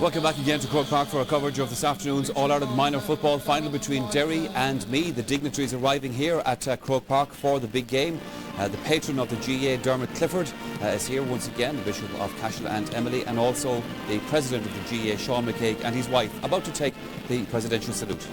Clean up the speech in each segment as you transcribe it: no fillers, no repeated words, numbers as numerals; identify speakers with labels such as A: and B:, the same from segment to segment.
A: Welcome back again to Croke Park for our coverage of this afternoon's All-Ireland Minor Football final between Derry and Meath. The dignitaries arriving here at Croke Park for the big game. The patron of the GAA, Dermot Clifford, is here once again, the Bishop of Cashel and Emily, and also the President of the GAA, Sean McCaig, and his wife, about to take the presidential salute.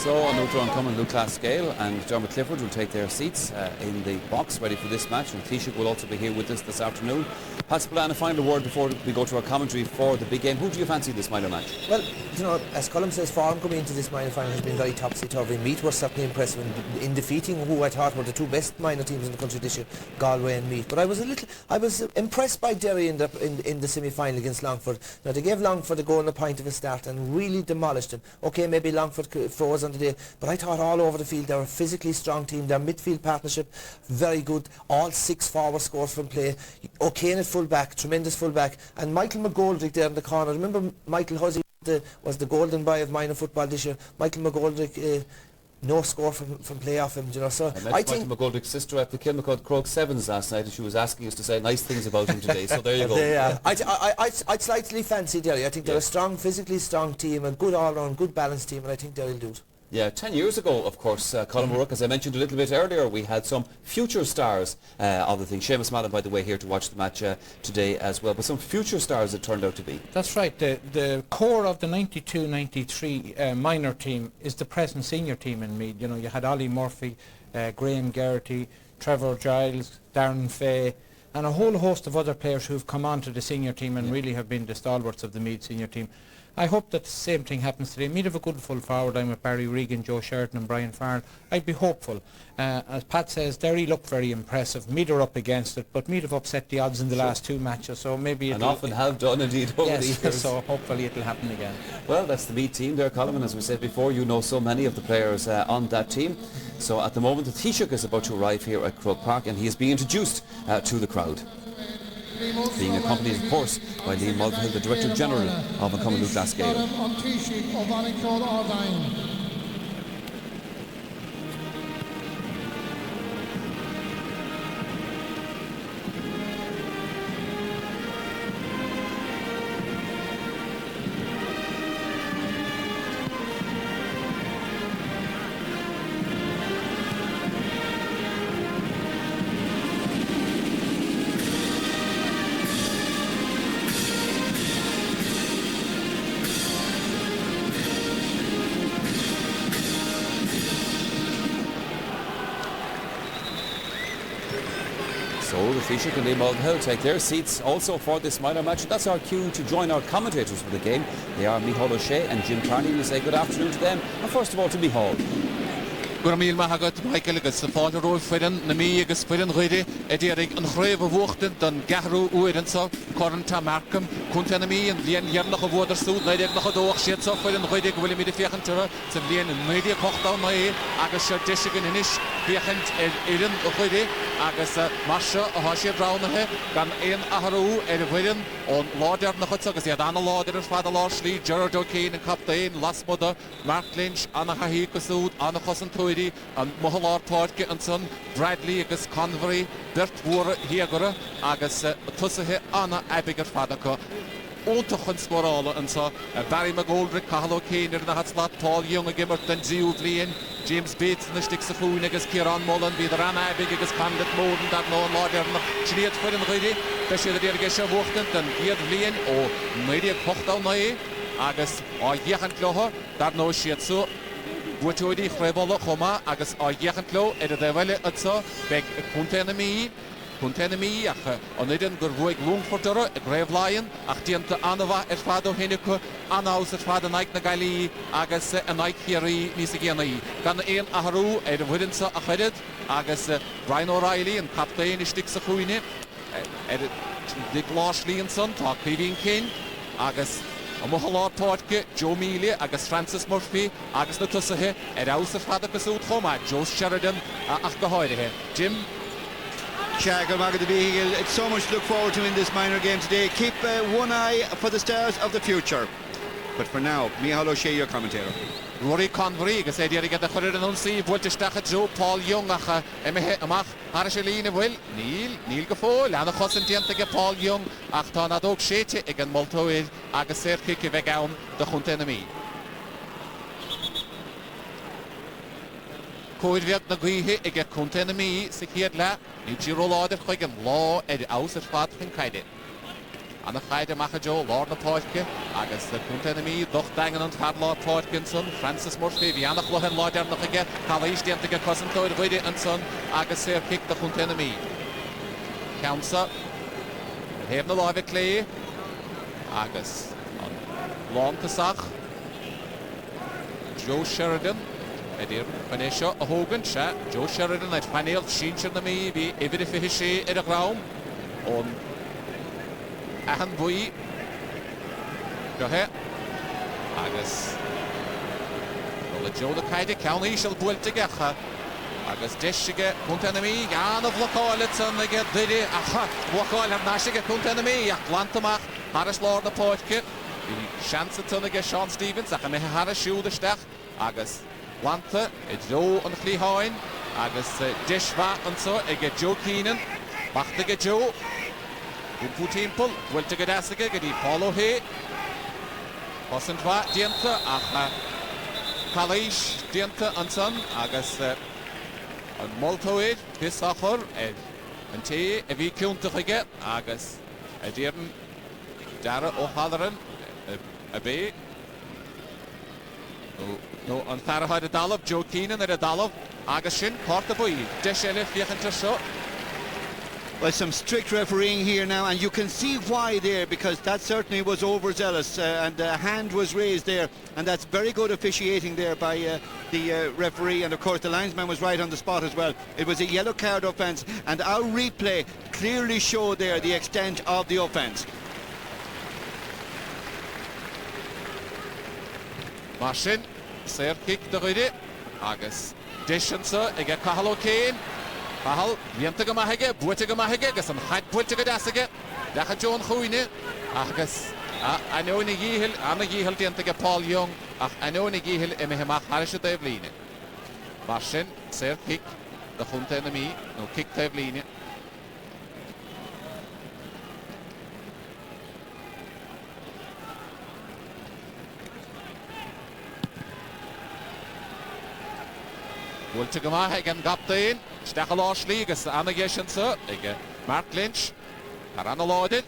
A: So on the oncoming Luke Class Scale and Dermot Clifford will take their seats in the box ready for this match, and Taoiseach will also be here with us this afternoon. Pat Spillane, a final word before we go to our commentary for the big game. Who do you fancy this minor match?
B: Well, you know, as Colm says, form coming into this minor final has been very topsy-turvy. Meath were certainly impressive in defeating who I thought were the two best minor teams in the country this year, Galway and Meath. But I was impressed by Derry in the semi-final against Longford. Now, they gave Longford a go and a pint of a start and really demolished them. Okay, maybe Longford froze on the day, but I thought all over the field they were a physically strong team. Their midfield partnership very good. All 6 forward scores from play. O'Kane at full back, tremendous full back, and Michael McGoldrick there in the corner. Remember Michael Hussey was the golden boy of minor football this year. Michael McGoldrick, no score from play off him, you know. So
A: I think Michael McGoldrick's sister at the Kilmacud Croke Sevens last night, and she was asking us to say nice things about him today. So there you go.
B: I'd slightly fancy Derry. I think they're a strong, physically strong team, a good all-round, good balanced team, and I think Derry will do it.
A: Yeah, 10 years ago, of course, Colm O'Rourke, as I mentioned a little bit earlier, we had some future stars of the thing. Seamus Mallon, by the way, here to watch the match today as well, but some future stars it turned out to be.
C: That's right. The core of the 92-93 minor team is the present senior team in Meath. You know, you had Ollie Murphy, Graham Geraghty, Trevor Giles, Darren Fay, and a whole host of other players who've come on to the senior team and really have been the stalwarts of the Meath senior team. I hope that the same thing happens today. Meath have a good full forward line with Barry Regan, Joe Sheridan and Brian Farrell. I'd be hopeful. As Pat says, Derry looked very impressive. Meath are up against it, but Meath have upset the odds in the last 2 matches, so maybe
A: and often have done indeed over the years.
C: So hopefully it'll happen again.
A: Well, that's the Meath team there, Colm, and as we said before, you know so many of the players on that team. So at the moment, the Taoiseach is about to arrive here at Croke Park, and he is being introduced to the crowd, being accompanied, of course, by Liam Mulvihill, the Director General of Cumann Luke Class Scale. So the Taoiseach and Liam Mulvihill take their seats also for this minor match. That's our cue to join our commentators for the game. They are Micheál O'Shea and Jim Carney. We say good afternoon to them, and first of all to Micheál.
D: Gurmil Mahagat, Michael agus the father of Fidden, Nami agus Fidden Rede, Edirik and Hreve Wuchten, Dan Gahru Uedenso, Coranta Markham, Kuntanami and Lien Yernoch of Watersuit, Lady Nochodor, Shets of Fidden Rede, William the Fiachantura, Savlian and Media Kochdown Mae, Agus Deshigan Inish, Fiachant Eden Rede, Agus Masha, Hoshia Brown, Gan Ian Aharu, Ed William, on Lauder Nochotsagas, Yadana Lauder, Father Lashley, Gerard O'Kane and Captain, Last Mother, Mark Lynch, Anna Hahikasud, Anna Cosson and Mohalar Torke and son Bradley agus Convery Bert Wura Hiagura agus Tussahe Anna Abigail Fadaka Ontachon Sporala and so Barry McGoldrick, Cahill O'Kane in the Hatslot, Paul Young Gimmert and Ziu Vlian, James Bates and the Sticks of Foon agus Kieran Mullen, be the Rana Abig agus Condit Moden that no Lawyer Chiniat Fidden Ridi, Bessie the Dirigation Wuchtent and Giad Vlian or Media Kochdown Nae agus or Yahan Cloher, that no shit so. Wutodi Frebolo Homa, Agus or Yachantlo, Ed the Valley Utso, Beg Kuntanami, on Eden Gurwig Lungforder, a Grave Lion, Achtianta Anova, et Fado Henico, Anaus, et Fada Nike Nagali, Agus, and Nike Hiri, Nisigani, Gan Ian Aharu, Ed Widdensa Aheaded, Agus, Brian O'Reilly, and Captain Sticks of Huine, Ed Dick Lashley and Son, Talk Paving King, Agus. Mohalá Páirce, Joe Mealy agus Francis Murphy agus na tusaithe aus fada agus út chomá Joe Sheridan ach go háirithe. Jim?
E: Shagger Magadavi, it's so much to look forward to in this minor game today. Keep one eye for the stars of the future. But for now, Micheál O'Shea, your commentator.
D: Rory Convery agus é dhéir get a chuir an unsaí bhilteisteach Joe Paul Young ach imithe amach ar sé lína bhfuil níl go fóil anna chosan dianta Paul Young ach tá na dóg séite ag an moltóid agus séircic bheith ann do chunta na mí. Cóid bheag na gaotha ag chunta na mí sa chéad le ní tíróláidir chuig an lá aus fad chun caide. Anna chaide macha Joe Lord na Páirce agus the chunta na mí doch dagan an Fadlá Páircinson Francis Murphy bhí annach lohan láidir nach ige chalís dianta go cosantóid chuide an son agus séir kick the chunta na mí. Counsa heb na láimhe clé agus an lántasach Joe Sheridan Edir Panesha a Hogan se Joe Sheridan ag panéal sínsir na mí bhí idir fi sé ar a grám on Ahan bui go he agus le Joe the caide ceannaí shall builte gacha agus deisige chunta na mí gan of locáile san ag duine acha locáil am náisige chunta na mí ach glantamach Harris Lord na Páirce bhí seansa tuna ag Sean Stevens ach a mithe Harris siúdaisteach agus glanta I Joe an chlíháin agus deisbha an so ag Joe Keenan bachta ag Joe Gúpú timppel, bhfuilte go deasaige go dtí Paul O'Shea Hosantha dianta ach Calais dianta an son agus an moltóid pisachor an té a bhí ciúntach aige agus a dtíann Dara O'Halloran a bé nó an fearrthaid a dalamh Joe Keenan ar a dalamh agus sin páirta buí deis eile fiochantar seo.
E: Well, some strict refereeing here now, and you can see why there, because that certainly was overzealous and a hand was raised there, and that's very good officiating there by the referee, and of course the linesman was right on the spot as well. It was a yellow card offence, and our replay clearly showed there the extent of the offence.
D: Marsin, séir kick de ruide, agus Dishansa ag Cathal O'Kane. Cathal, bhíonta go maithige, buaite go maithige, agus an chaid buaite go deasaige, decha John Chúine, agus anó na dhíhil, anna dhíhil dianta go Paul Young, ach anó na dhíhil imithe amach Harris a daobh líne. Mar sin, séir kick de chunta na mí, nó kick daobh líne. Bhfuilte go maithige an gaptaín, Stachel Ashley agus Anna Geshansa ag Mark Lynch ar Anna Láidin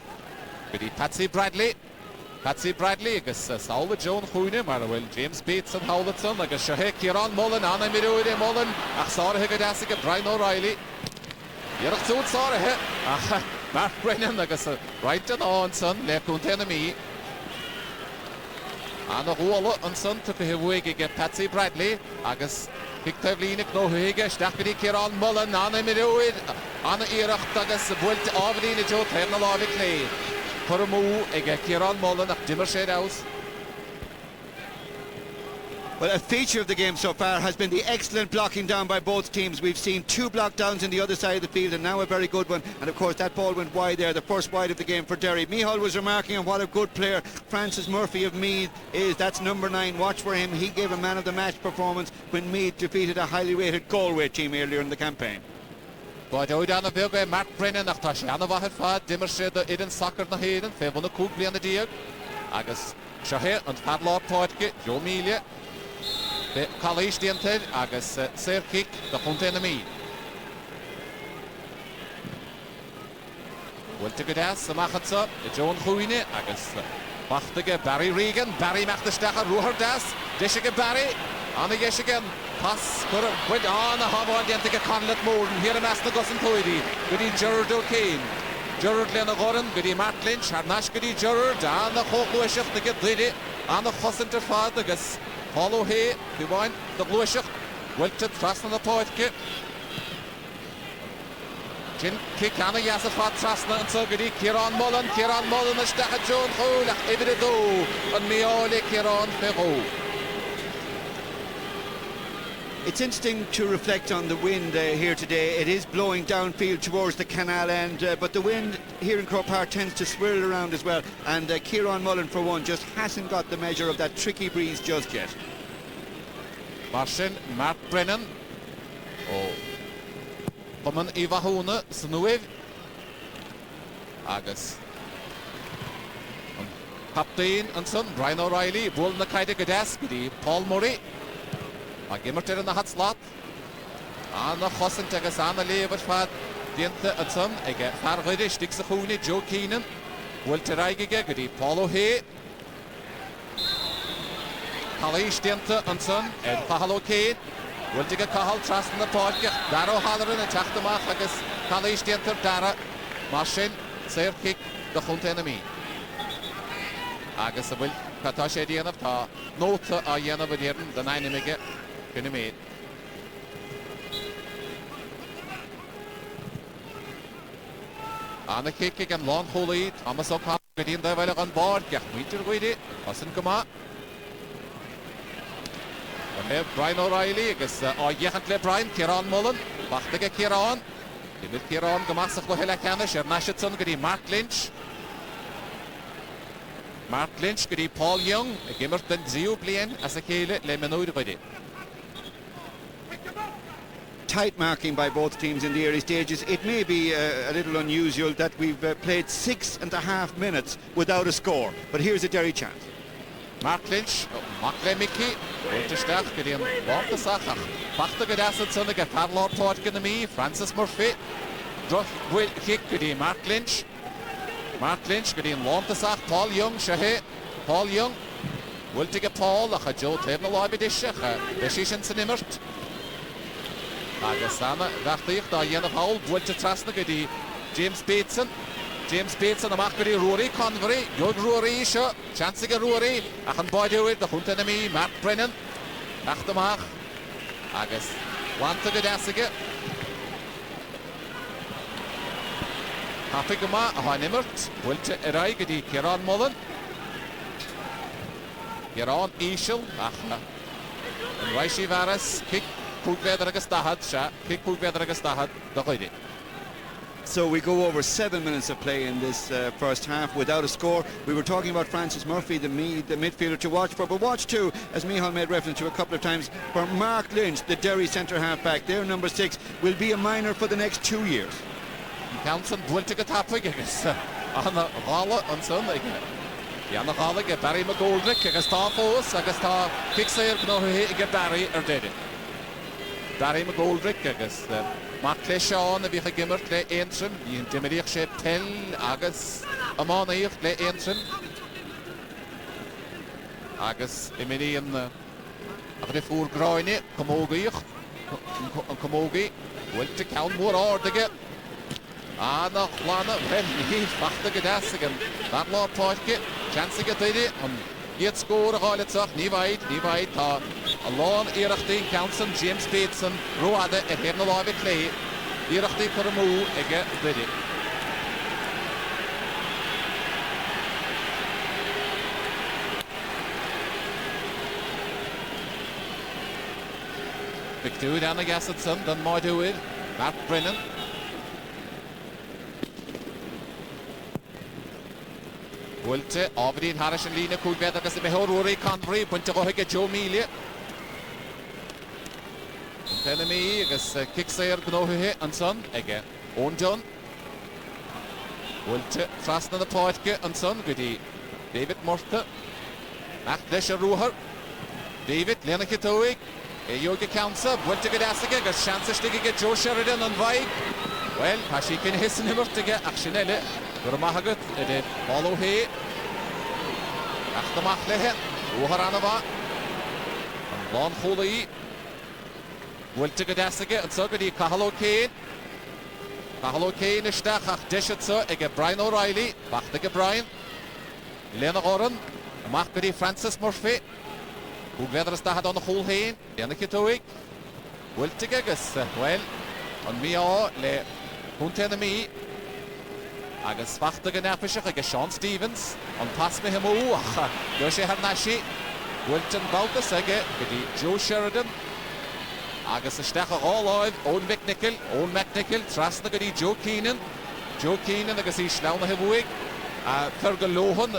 D: go dtí Patsy Bradley agus Saula Joan Chúine mar bhfuil James Bates an Howlettson agus Sehe Kieran Mullen Anna Miróide Mullen ach sáirithe go deasaige Brian O'Reilly Iarach túd sáirithe ach Mark Brennan agus Right an Áinson le chunta na mí Anna Róla an son tu go bhuaig ag Patsy Bradley agus Kick Tavlína Knóhuige, Stachgadí Kieran Mullen, Anna Miróid, Anna Iirecht agus bhfuilte ábhlína Joe Tair na láimhe clé. Chur mú ag Kieran Mullen ach dimmer sé aus.
E: Well, a feature of the game so far has been the excellent blocking down by both teams. We've seen two block downs on the other side of the field and now a very good one. And of course that ball went wide there, the first wide of the game for Derry. Micheál was remarking on what a good player Francis Murphy of Meath is. That's number 9. Watch for him. He gave a man of the match performance when Meath defeated a highly rated Galway team earlier in the campaign.
D: But oid anna bheag Mark Brennan ach tá sé anna bhaithir fad dimmer sé do idir soccer na héireann fé bhna cúg bliana díag agus sehe an Fadlá Páirce Joe Mealy Calais dianta agus séir kick de chunta na mí. Bhfuilte go deas amachchatsa Joan Chúine agus bachtaige Barry Regan, Barry meachtasteach a ruthar deas, deisige Barry, anna dheisige pas chur buid anna habháin dianta go Conlett Morden, hir a meas na gosan tóidí, go dtí Gerard O'Kane. Gerard lena goran, go dtí Mark Lynch, ar nas go dtí Gerard, anna chóchluiseach na go duine, anna chosantar fad agus Paul O'Shea, the wine, the bluish, wilted, trust on the Páirce. Sin Kicana Yasafat Trasna and Sugadi, Kieran Mullen, the Stacha Joan Holach, Evido, and Miole Kieran Ferro.
E: It's interesting to reflect on the wind here today. It is blowing downfield towards the canal end, but the wind here in Croke Park tends to swirl around as well, and Kieran Mullen, for one, just hasn't got the measure of that tricky breeze just yet.
D: Martin, Mark Brennan. Oh. Common Ivahuna, Snuev. Agus. Captain and son, Brian O'Reilly, Bull Nakaida Gadaskidi, Paul Murray. A gimmerter in the hot slot. And the Hossin Tagasana Lever Fat, Diente and son, I get Farvidish, Dixahuni, Joe Keenan, Walter Igagadi, Paul O'Hay. Kalish Diente and son, Ed Pahalo Kane. Will take a Kahal Trust in the podcast. Darrow Halloran and Chachtamach, Agus, Kalish Diente, Dara, Mashin, Sir Kick, the Hunt enemy. Agus will Katash Edian of Ta, Nota Ayana Vidian, the 9 Mega, Pinamate. And the kick and long holy, Thomas O'Connor, getting the on board, get meter with it, Hassan Kama. Brian O'Reilly, agus Jehantle Brian, Kieran Mullen, Bachtige Kieran, David Kieran, Gamasach Lohela Canish, Ernashitson, Gedi Mark Lynch. Mark Lynch, Gedi Paul Young, a Gimmerton Zio Blaine, as a Kale, Lemenoid Vidi.
E: Tight marking by both teams in the early stages. It may be a little unusual that we've played 6.5 minutes without a score, but here's a Derry chance.
D: Mark Lynch, Mackley Mickey, Unterstach, Gideon Waltersach, Bachta Gadasset, Sonnig, Parlor Tortgen, me, Francis Murphy, Druff Will Kick, Gideon Mark Lynch, Gideon Waltersach, Paul Young, Shahe, Paul Young, will take a Paul, a Joe Cleveland Lobby Dish, Decision Sinimert, Agasana, Vachich, Diana Howell, will to Trasna, Gideon James Bateson. James Bateson, the Macquarie, Rory Convery, good Rory, Chancellor Rory, Achan Boydewit, the Hunt enemy, Mark Brennan, Achtamach, Agus, Wanta Gadasiga, Hapigama, Hanimert, Wilta Eraigadi, Kieran Mullen, Kieran Ishel, Acha, and Raishi Varas, kick Pugvedragastahad, kick Pugvedragastahad, the Hoidi.
E: So we go over 7 minutes of play in this first half without a score. We were talking about Francis Murphy, the midfielder to watch for, but watch too, as Michal made reference to a couple of times, for Mark Lynch, the Derry centre half back. Their number 6 will be a minor for the next 2 years.
D: Council Bultic Tapwig, on the Gala on Sunday. Yana Gala get Barry McGoldrick, Agastafos, Agasta Fixer, no, get Barry or did it. Barry McGoldrick, Agus. Mackley Sean, the Vicha Gimmert, Le Aintrim, Ian Dimmerich Sheptel, Agus, Amonich, Le Aintrim, Agus, Emilian, Afrefour Groine, Comogich, Comogi, will to count more order. Anna, Lana, Rennie, Bachta Gadasigan, that Lord Torque, Chance to get it, yet score a Hollitsach, Nivite, Alon Irachti, Council, James Bateson, Roada, and Hernalavi Clay, Irachti Paramu, again, did it. McDood and the Gassetson, then Moidowid, Matt Brennan. Wilte, Aberdeen, Harris and Lina, Kulveda, because the Mehoruri Convery, Puntahoga, Joe Mealy. Enemy, I guess, Kicksayer, Gnohe, and son, again, Owen John. Wilte, Trasna the Poitke, and son, Goody, David Morta, Matt Desha Ruher, David, Lena Kitoig, Yoga Council, Wilte Gadasiga, got chances to get Joe Sheridan and Vike. Well, Hashikin Hissen him to get Actionelle. Gurmahagut, it follow he. Achtamachlehe, Uharanava, and Lon Holy. Will take a Dassiga, and so good he Kahalo Kane. Kahalo Kane is Stach, Deshatso, again Brian O'Reilly, Bachtige Brian, Lena Oren, Machkadi Francis Murphy, who gathers the head on the whole Hain, Lena Kitoik. Will take a guess, well, on me all, Cúnta na mí agus fachta go neafaisiach agus Sean Stevens an pas me himú ach go sé har naisi Wilton Baltas aige go dtí Joe Sheridan agus isteach a gáláid ón McNichol trasna go dtí Joe Keenan agus í slána himúig a chur go lóhan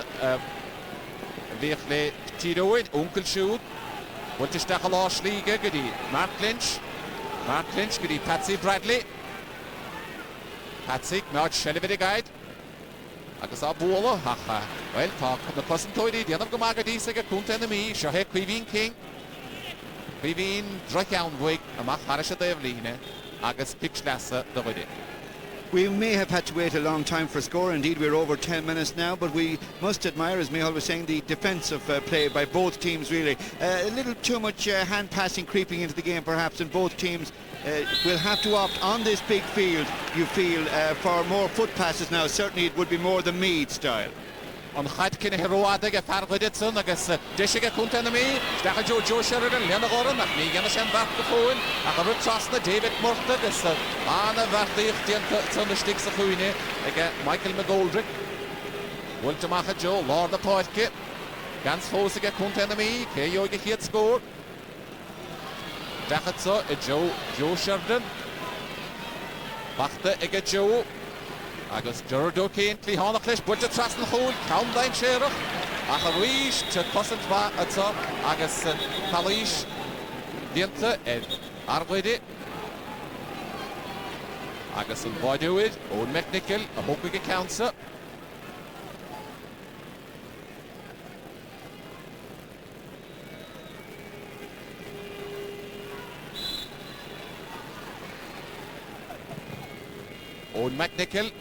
D: bhíoch le tíróid Uncle Siúd Wilton isteach a lá slíige go dtí Mark Lynch go dtí Patsy Bradley Patsy meáid sellibid gaid agus á bóla hacha well tá na cosantóidí déanamh go mágadí a cúnta na mí seo he Cuihín King Cuihín drocheanmhaig amach haris a déimhlíne agus picslesa do bhuide.
E: We may have had to wait a long time for a score. Indeed, we're over 10 minutes now, but we must admire, as Micheál was saying, the defensive play by both teams, really. A little too much hand passing creeping into the game, perhaps, and both teams will have to opt on this big field, you feel, for more foot passes now. Certainly it would be more the Meath style.
D: An chaid cinna hiróide go ferghuiide san agus deisiige cúnta na mí steach a Joe Sheridan leanna góran nach ní gana sem bart go fóin a go rud trasna David Murta agus anna bhartaíocht dianta san na stig sa chuine ag Michael McGoldrick bhfuilte macha Joe lár na páidce gans fósaige cúnta na mí cé joige chiad scór deachad sa i Joe Sheridan bachta ag Joe agus Gerardo Kane clíhánach leis builte tras na chúil caimdain séireach ach a ríis te cosint bha atá agus talíis dianta arghuide agus an báidúid ón McNichol a hócaige counsa ón McNichol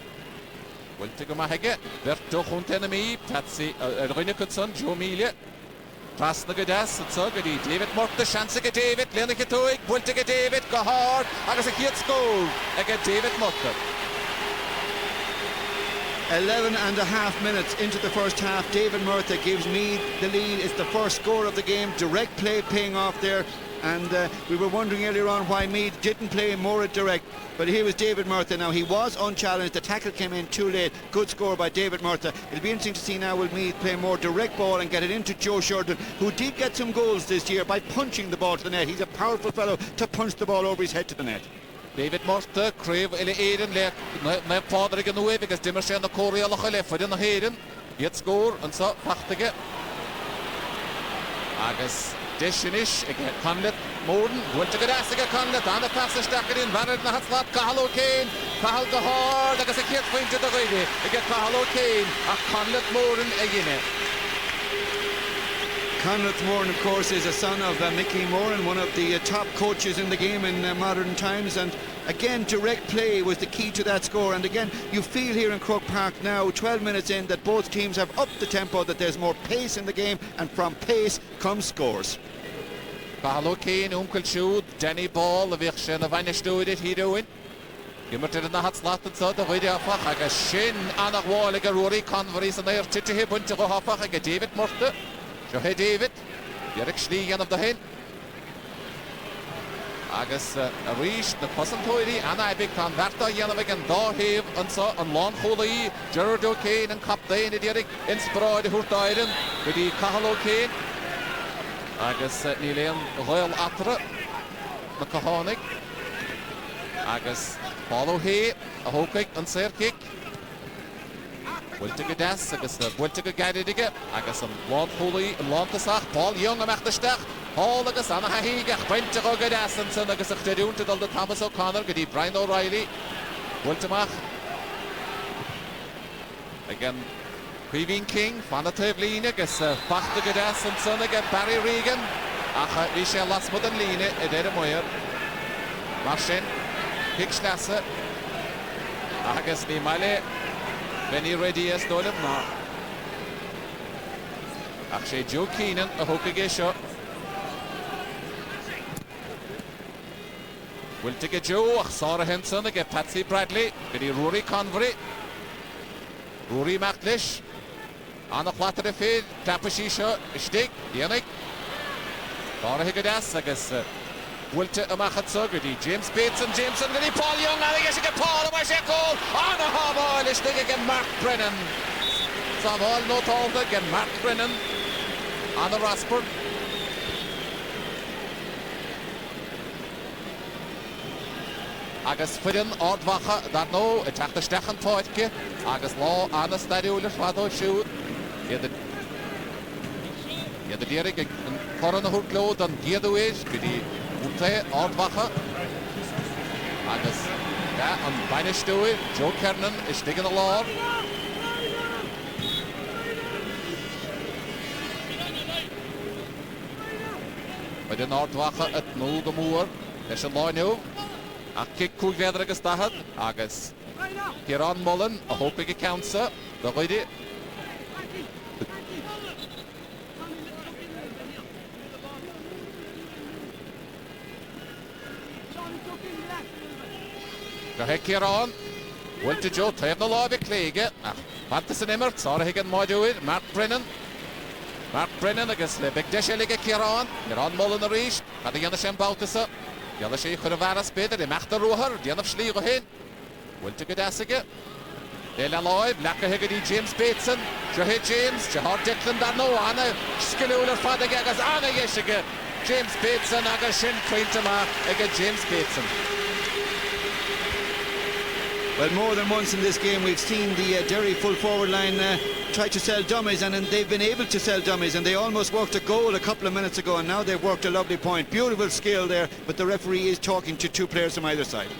D: Willte go maithige, Berto chunta na mí, Patsy roine cutson, Joe Mealy. Trasna go das, atá go dtí David Murta, seansa go David, leanna go tóig, bhfuilte go David, go hard, agus a chiad scór ag David Murta.
E: 11 and a half minutes into the first half. David Murta gives Meath the lead. It's the first score of the game. Direct play paying off there. And we were wondering earlier on why Meath didn't play more at direct. But here was David Murta. Now, he was unchallenged. The tackle came in too late. Good score by David Murta. It'll be interesting to see now will Meath play more direct ball and get it into Joe Sheridan, who did get some goals this year by punching the ball to the net. He's a powerful fellow to punch the ball over his head to the net.
D: David Murta, Crave ile éireann le fáidir ag an nuamh agus dimar sé na cóiríocha le fuidir na héireann. Iad scór an sa pachtaige. Agus deisinis ag Conlet Morden. Bhfuilte go deas ag Conlet. Anna pasa staccarín bharid na hatslát Cathal O'Kane. Cathal go hard agus a chéad pointe do gaide ag Cathal O'Kane ach Conlet Morden ag inne.
E: Conlet Moran, of course, is a son of Mickey Moran, one of the top coaches in the game in modern times. And again, direct play was the key to that score. And again, you feel here in Croke Park now, 12 minutes in, that both teams have upped the tempo, that there's more pace in the game, and from pace comes scores.
D: Cathal O'Kane, Uncle Siúd, Danny Ball, a bhíoch sin a bhaine stúidit hídóin. Gimmartir na hatslát an sa do bhuide afach agus sin annach bháil ag Rory Convery san éir titithe buinte go hafach ag David Murta. Seo he David, Derek slí ganamh do hen. Agus a ríis na cosantóirí anna ebig tá bharta dhéanamh ag an dáhéamh an sa an lán cholaí Gerard O'Kane an captain i Derek inspiráid a thuirtáireann go dtí Cathal O'Kane. Agus ní léon Royal Atra na cahánig. Agus Paul O'Hay a hócaig an saorcaig. Bhfuilte go deas agus bhfuilte go gaiidige agus an lán cholaí an lántasach Paul Young a meachtasteach. Paul agus anna haíige bainte go go deas an san agus a chtéúnta dul de Thomas O'Connor go dtí Brian O'Reilly. Bhfuilteach again Cuihín King fanna taobh agus bachta go deas an san ag Barry Regan ach bhí sé lasmod an líne i dtéir muir. Mar sin Picslesa agus ní maile Benny ready as dóibh ná. Ach sé Joe Keenan a thucaige seo. Bhfuilte go Joe ach Sarah Henson ag Patsy Bradley go dtí Rory Convery. Rory meacht leis. Anna chlátar a féad tappa sí seo istigh dhéananig. Táirithe go deas agus Wilte amachad sogadi James Bateson gadi Paul Young and I guess get Paul my goal on a hobble is again Mark Brennan. Some all no talk again Mark Brennan on the Rasper. Agus fydyn ordfacha dar no y tach dy stechan toedge agus lo an y stadiwl y rhado siw Iad y Derry yn coron y hwrglod yn giadwys gyda wte ordfacha agus yn bain ystwy Joe Kernan ystig yn y lor Fydyn ordfacha at nôl gymwyr ys yn loi nhw Ach kick cwg fedr agos dahad, agos Kieran Mullen, a hopig y counter, da roedi. Da he Kieran, Wilte Joe, tref na lof I klege, ach, Fantas yn ymwrt, sara higen moedwyr, Mark Brennan agos le big deshe Kieran Mullen a rish, had I ysem bautasa. Yalla shay khur varas beder de macht roher de af sligo hin wilte gedasige de la loy black hegedi James Bateson Jahe James Jahar Declan da no ana skilula fader gagas ana yeshige James Bateson aga shin printama aga James Bateson
E: Well, more than once in this game we've seen the Derry full forward line try to sell dummies and they've been able to sell dummies and they almost worked a goal a couple of minutes ago and now they've worked a lovely point. Beautiful skill there, but the referee is talking to two players from either side.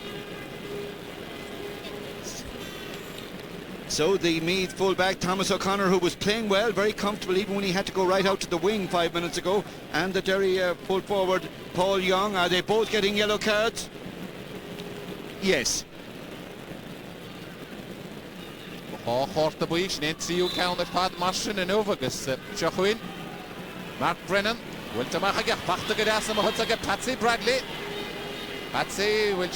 E: So the Meath fullback Thomas O'Connor, who was playing well, very comfortable even when he had to go right out to the wing 5 minutes ago, and the Derry full forward Paul Young. Are they both getting yellow cards? Yes.
D: Chorta bwys, nid triw cawn eich pad marsin yn ywfagys Siachwyn. Mark Brennan, wyl tymach ag eich bachta gydas am hwt ag Patsy Bradley. Patsy, wyl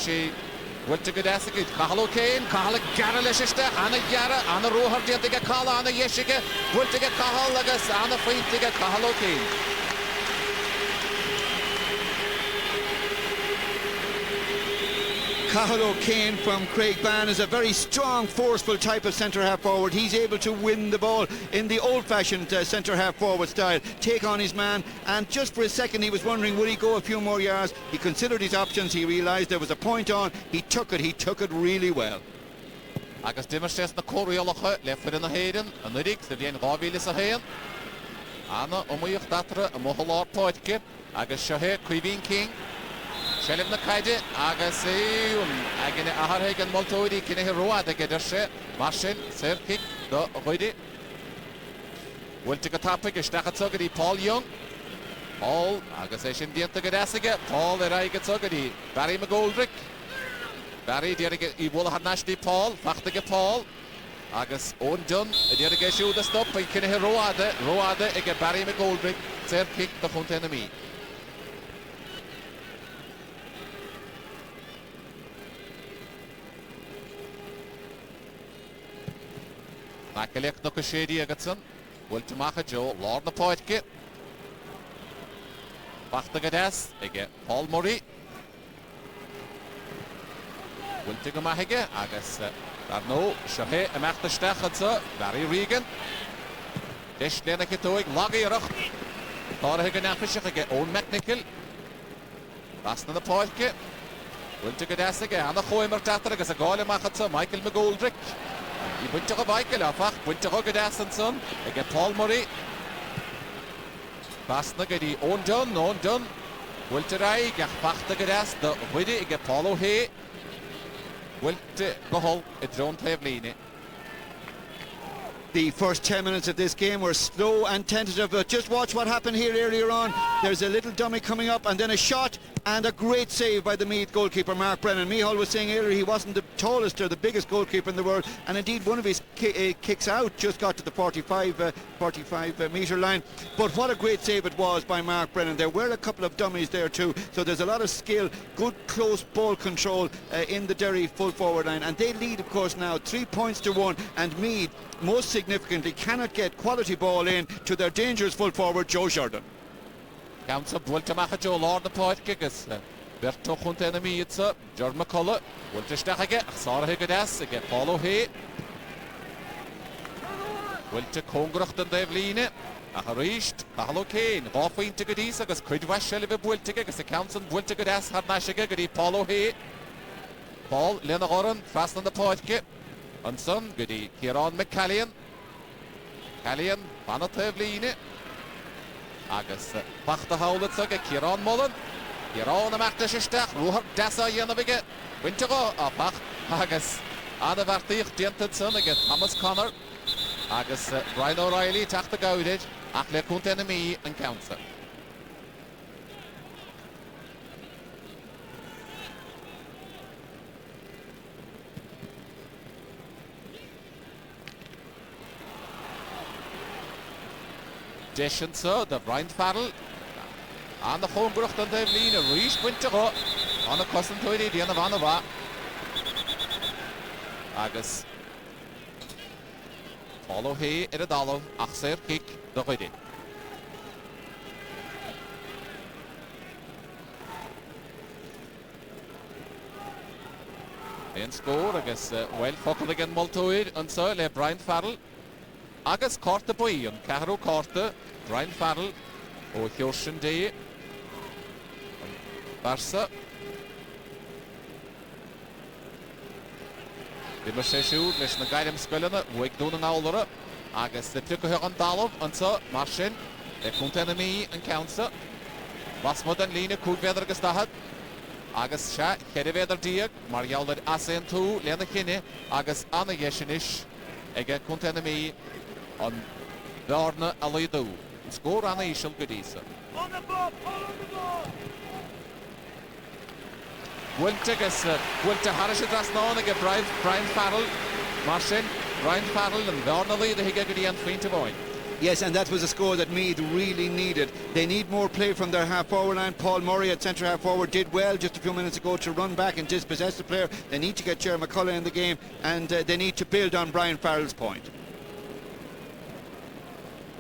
D: ty gydas ag Cahal O'Kane, Cahal ag Garel eisiau, Anna Gara, Anna Rohar diad ag Cahal, Anna Iesig, wyl ty ag Cahal agos Anna Ffeint ag Cahal O'Kane.
E: Cahal O'Kane from Craigban is a very strong, forceful type of centre-half forward. He's able to win the ball in the old-fashioned centre-half forward style, take on his man, and just for a second he was wondering would he go a few more yards. He considered his options, he realised there was a point on, he took it really well.
D: Agus dimmerstest na córiolacha lefyr yn y heidyn, yn ydig, sydd i'n gofilus y heidyn. Anna ymwych datra y moholor poetge, agus Shahe Quiveen King. Shelif na kaide agus agin ahar hegan moltoidi kine road gederse Marshall ser kick do roide Wilte gatapik stachat sogadi Paul Young Paul agus eshin dienta gadasige Paul erai getsogadi Barry McGoldrick Barry dirige I wola had nashdi Paul fachtige Paul agus ondun dirige shoot the stop by kine roade ege Barry McGoldrick ser kick do chunt enemy Nakelek no Kashedi agatson. Wilte macha Joe Lord na poetke. Bachta gadas ege Paul Murray. Wilte gamahige agus darno Shahe amachta stachatsa Barry Regan. Desh lena ketoig lagi rach. Tara hege nafishach ege Owen McNichol. Basna na poetke. Wilte gadas ege Anna Khoimer tatra agus a gale machatsa Michael McGoldrick. I bwyntio o Michael afach, bwyntio o Gydasenson, ag Paul Murray. Basna gyda Owen Dunn. Wylte rai, gach bachta gydas, da wedi ag Paul O'Hay. Wylte gohol y dron pleflini.
E: The first 10 minutes of this game were slow and tentative, but just watch what happened here earlier on. There's a little dummy coming up and then a shot and a great save by the Meath goalkeeper Mark Brennan. Micheál was saying earlier he wasn't the tallest or the biggest goalkeeper in the world, and indeed one of his kicks out just got to the 45 metre line. But what a great save it was by Mark Brennan. There were a couple of dummies there too, so there's a lot of skill, good close ball control in the Derry full forward line, and they lead of course now 3 points to 1, and Meath most significantly cannot get quality ball in to their dangerous full forward Joe Sheridan.
D: Counts up Wilte macha Joe Lord na poetke agus Berto chunta na Meath, Ger McCullough, Wiltistach ag Sarah Gadas, ag Paulo Hay. Wilte Congracht an Devline, ach Richt, Paulo Kane, Rafainte Gadis, agus Cridwash Shelve Bultige, agus the Council Bulte Gadas, Harnashige, Gadi Paulo Hay. Paul, Lena Oran, fast on the Podke, and son, Gadi Kieran McCallion. Callion, Vanna Devline, agus Pachta Howlett, Kieran Mullen. Kieran am Achtashistach, Ruhar Dassa Yanavige, Wintergo, Apach, agus Anna Vartich, Dientetson, again Thomas Connor. Agus Brian O'Reilly tachta gaudid ach le cúnta na mí an council. Dishin so the Brian Farrell an the Chongrucht an Devline a Rish Wintergo an a custom toidi di an a vanava agus Paulo Hay in a dollar, Axer kick, the Ridi. And score, I guess, well, Focal again Multoid, and so le Brian Farrell. Agus Corta Boy, and Caro Corta, Brian Farrell, O Hirshin Day, Barsa. The Merceshu, leis na gaidem scuilena, Wig Dún an Aulera, agus the Tucahur an Dalov, and so, Marshin, the Kuntanami and Council. Wasmod and Lina Kugvedder Gestahad, agus Sha, Hediveder Diag, Marialder Asen 2, Lena Kine, agus Anna Yeshinish, again Kuntanami on Dorna Alidu. Score Anna Ishel Goodisa.
F: On the ball, on the ball!
D: Wilte Harris Drasnon again Brian Farrell, Marshin, Brian Farrell and Dornally the Higagadi and Faint Boy.
E: Yes, and that was a score that Meath really needed. They need more play from their half-forward line. Paul Murray at centre half-forward did well just a few minutes ago to run back and dispossess the player. They need to get Ger McCullough in the game, and they need to build on Brian Farrell's point.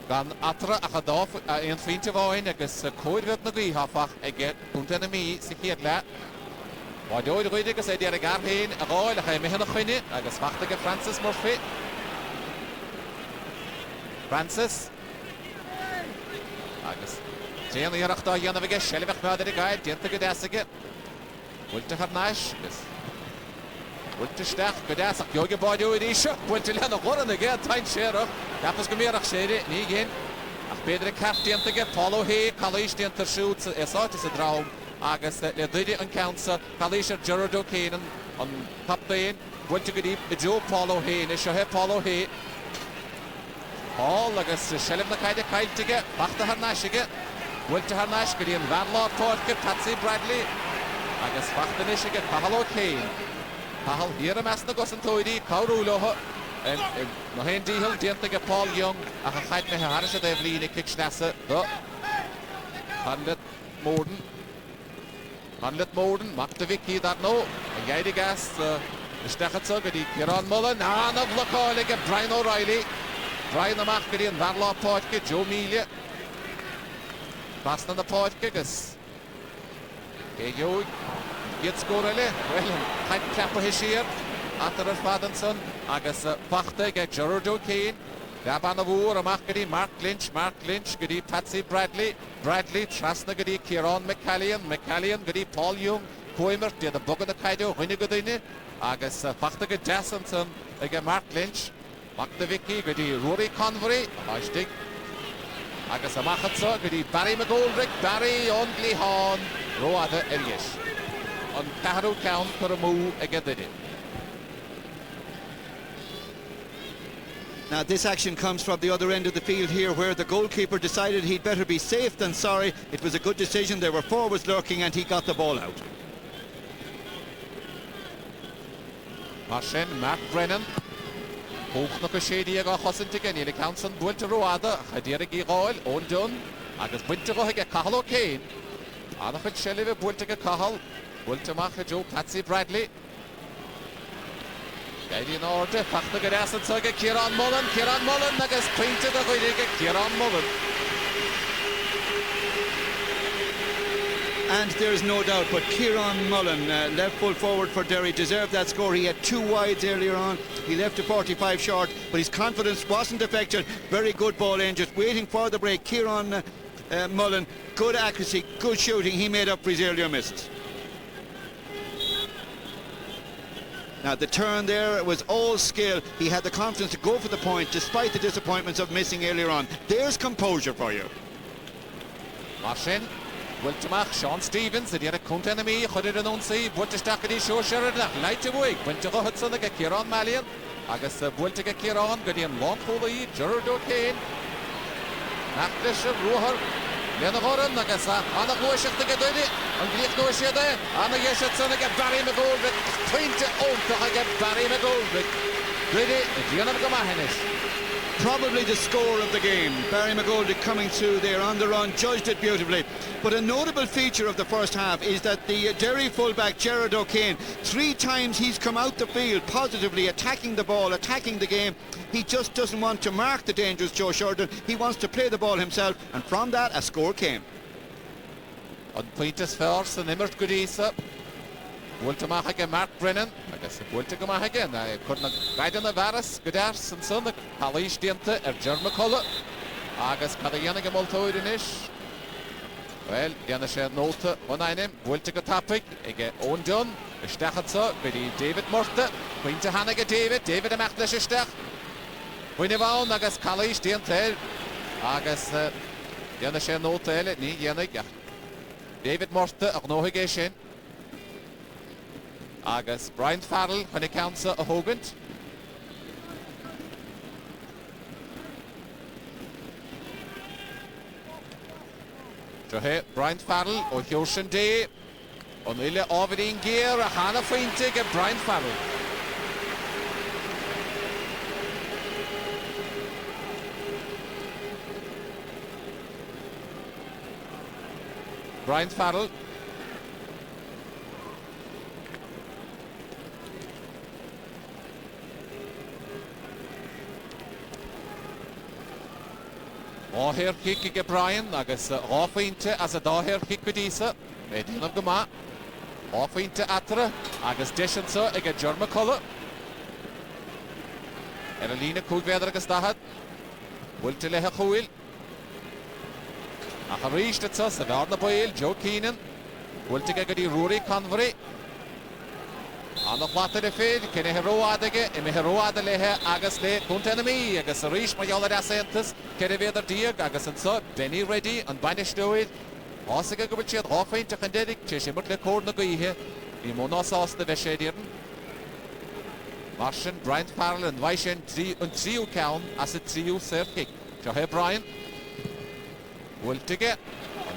D: Gan atra achadof in Faint Boy agus Coidvet Nagi Hafach again Kuntanami Sikirla. Why do you read it? I did a garhin, a roll, a Mehanachine, I guess Fachtige Francis Murphy. Francis. I guess Jane Yarachta Yanavig, Shelvach Mother Guide, Genta Gadasig. Wilte Harnash, yes. Wilte Stach, Gadas, Yoga Bodio Edisha, Wilte Lana Warren again, Time Sheriff, Capas Gamirach Shady, Nigin, Pedro Captiantige, Paulo Hay, Kalish Denter shoots, a sort of a draw. Agus le Didi an Council, Kalisha Gerardo Kane on top lane, went to deep, Joe Paulo Hay, Nisha Paulo Hay. All agus Shellim the Kaida Kaitige, Bachta Harnashige, went to Harnash, Gideon Van Law Torke, Patsy Bradley, Agus Bachta Nishige, Pahalo Kane. Pahal here a Masna Gosantoidi, Kaurulo, and Mohen Dihil, Dientige Paul Young, a Hait Meharisha Devlini, Kicksnassa, the Handlet Morden. Handlet Morden, Magda Vicky that no, and Yadi Gas, the Stachatug, the Kieran Mullen, and of Locolig, Brian O'Reilly, Brian the Machkadi and Vanlaw Podke, Joe Mealia, Fast on the Podkigas. Keyo, gets Gorele, well, Hyde Clapper his year, after her Fadenson, Agus Pachte, get Gerardo Kane. Gabanavur, Machkadi, Mark Lynch, Gadi Patsy Bradley, Trasna Gadi, Kieran McCallion, Gadi Paul Young, Coimer, the Bug of the Kaido, Winnigadine, Agus Pachtaga Jassenson, again Mark Lynch, Magda Vicky, Gadi Rory Convery, Ashtig, Agus Amachatsa, Gadi Barry McGoldrick, Barry Ondley Hahn, Roada Elias. On Caharu Count, Kuramu, again they did.
E: Now this action comes from the other end of the field here where the goalkeeper decided he'd better be safe than sorry. It was a good decision. There were forwards lurking and he got the ball out.
D: Marshin, Mark Brennan. Hoch nog een shady ga Hossentigen. Jullie Council Bulte Roada. Hadirigi Royal. Ondun. Agus Bulte Rohige Kahalo Kane. Anachit Shelive Bulte Kahal. Bulte Mache Joe Patsy Bradley. Guide in order, Pachta Gadas and Saga, Kieran Mullen, Nagas painted the Hoydiga, Kieran Mullen.
E: And there's no doubt, but Kieran Mullen, left full forward for Derry, deserved that score. He had 2 wides earlier on. He left a 45 short, but his confidence wasn't affected. Very good ball in, just waiting for the break. Kieran Mullen, good accuracy, good shooting. He made up for his earlier misses. Now the turn there was all skill. He had the confidence to go for the point despite the disappointments of missing earlier on. There's composure for you.
D: Martin Wiltemach, Sean Stevens, the other content enemy, Hooded and Unsay, Bultestakadi, Show Sheridan, Light away, went to Hudson, like a Kieran Malian, Agus Bultica Kieran, Guardian Long Holy, Gerard O'Kane, Naklish of Ruher, Lenahoran, Nagasa, Anna Bushak the Gadidi, and Glick Noshede, Anna Yeshatson, like a Barry McGoldrick, 20 to like a Barry McGoldrick, Griddy, Diana Gamahanish.
E: Probably the score of the game. Barry McGoldrick coming through there on the run, judged it beautifully. But a notable feature of the first half is that the Derry fullback Gerard O'Kane, 3 times he's come out the field positively, attacking the ball, attacking the game. He just doesn't want to mark the dangerous Joe Sheridan. He wants to play the ball himself, and from that a score came.
D: On Pointus first and Immert Goodisa. Wiltemach again, Mark Brennan. I guess Wiltemach again. I couldn't guide in the Varus, Goodars and Son, Halish Diente, German Color. Agus Kadayanig Moltoidinish. Well, Janashe Nota, one item, Wiltica topic, again, own John, Stachatsa, Biddy David Morta, Winter Hanaga David Amatlish Stach. Winneval, Agus Kalish Diente, Agus Janashe Nota, Ni Yanig. David Morta, Agnohigashin. Agus Brian Farrell when it counts a Hogant. So Brian Farrell o Hirshan Day on Ille Overeen Gear a Hannah Faintig a Brian Farrell. Brian Farrell. Áthir kick ige Brian agus áfainte as a dáthir kick go dísa éidirnamh go maith áfainte atra agus deisiansa ige German Color a lína cúgvéadar agus dahad bhfuilte lethe chuil a charíiste sa bhar na bail Joe Keenan bhfuilte go dtí Rory Convery Anna Plata de Fed, can a heroadige, a heroada lehe, Agus le, Contenami, Agus a Rish, my other ascentus, Kedevader Diag, Agus and so, Denny ready, and banished to it. Ossiga Gubichet, Hoffin to Candidic, Cheshimut le Cornago here, Limonosas the Veshadian. Martian, Brian Farrell, and Vaishan, Trio count as a trio serve kick. Johe Brian will take it.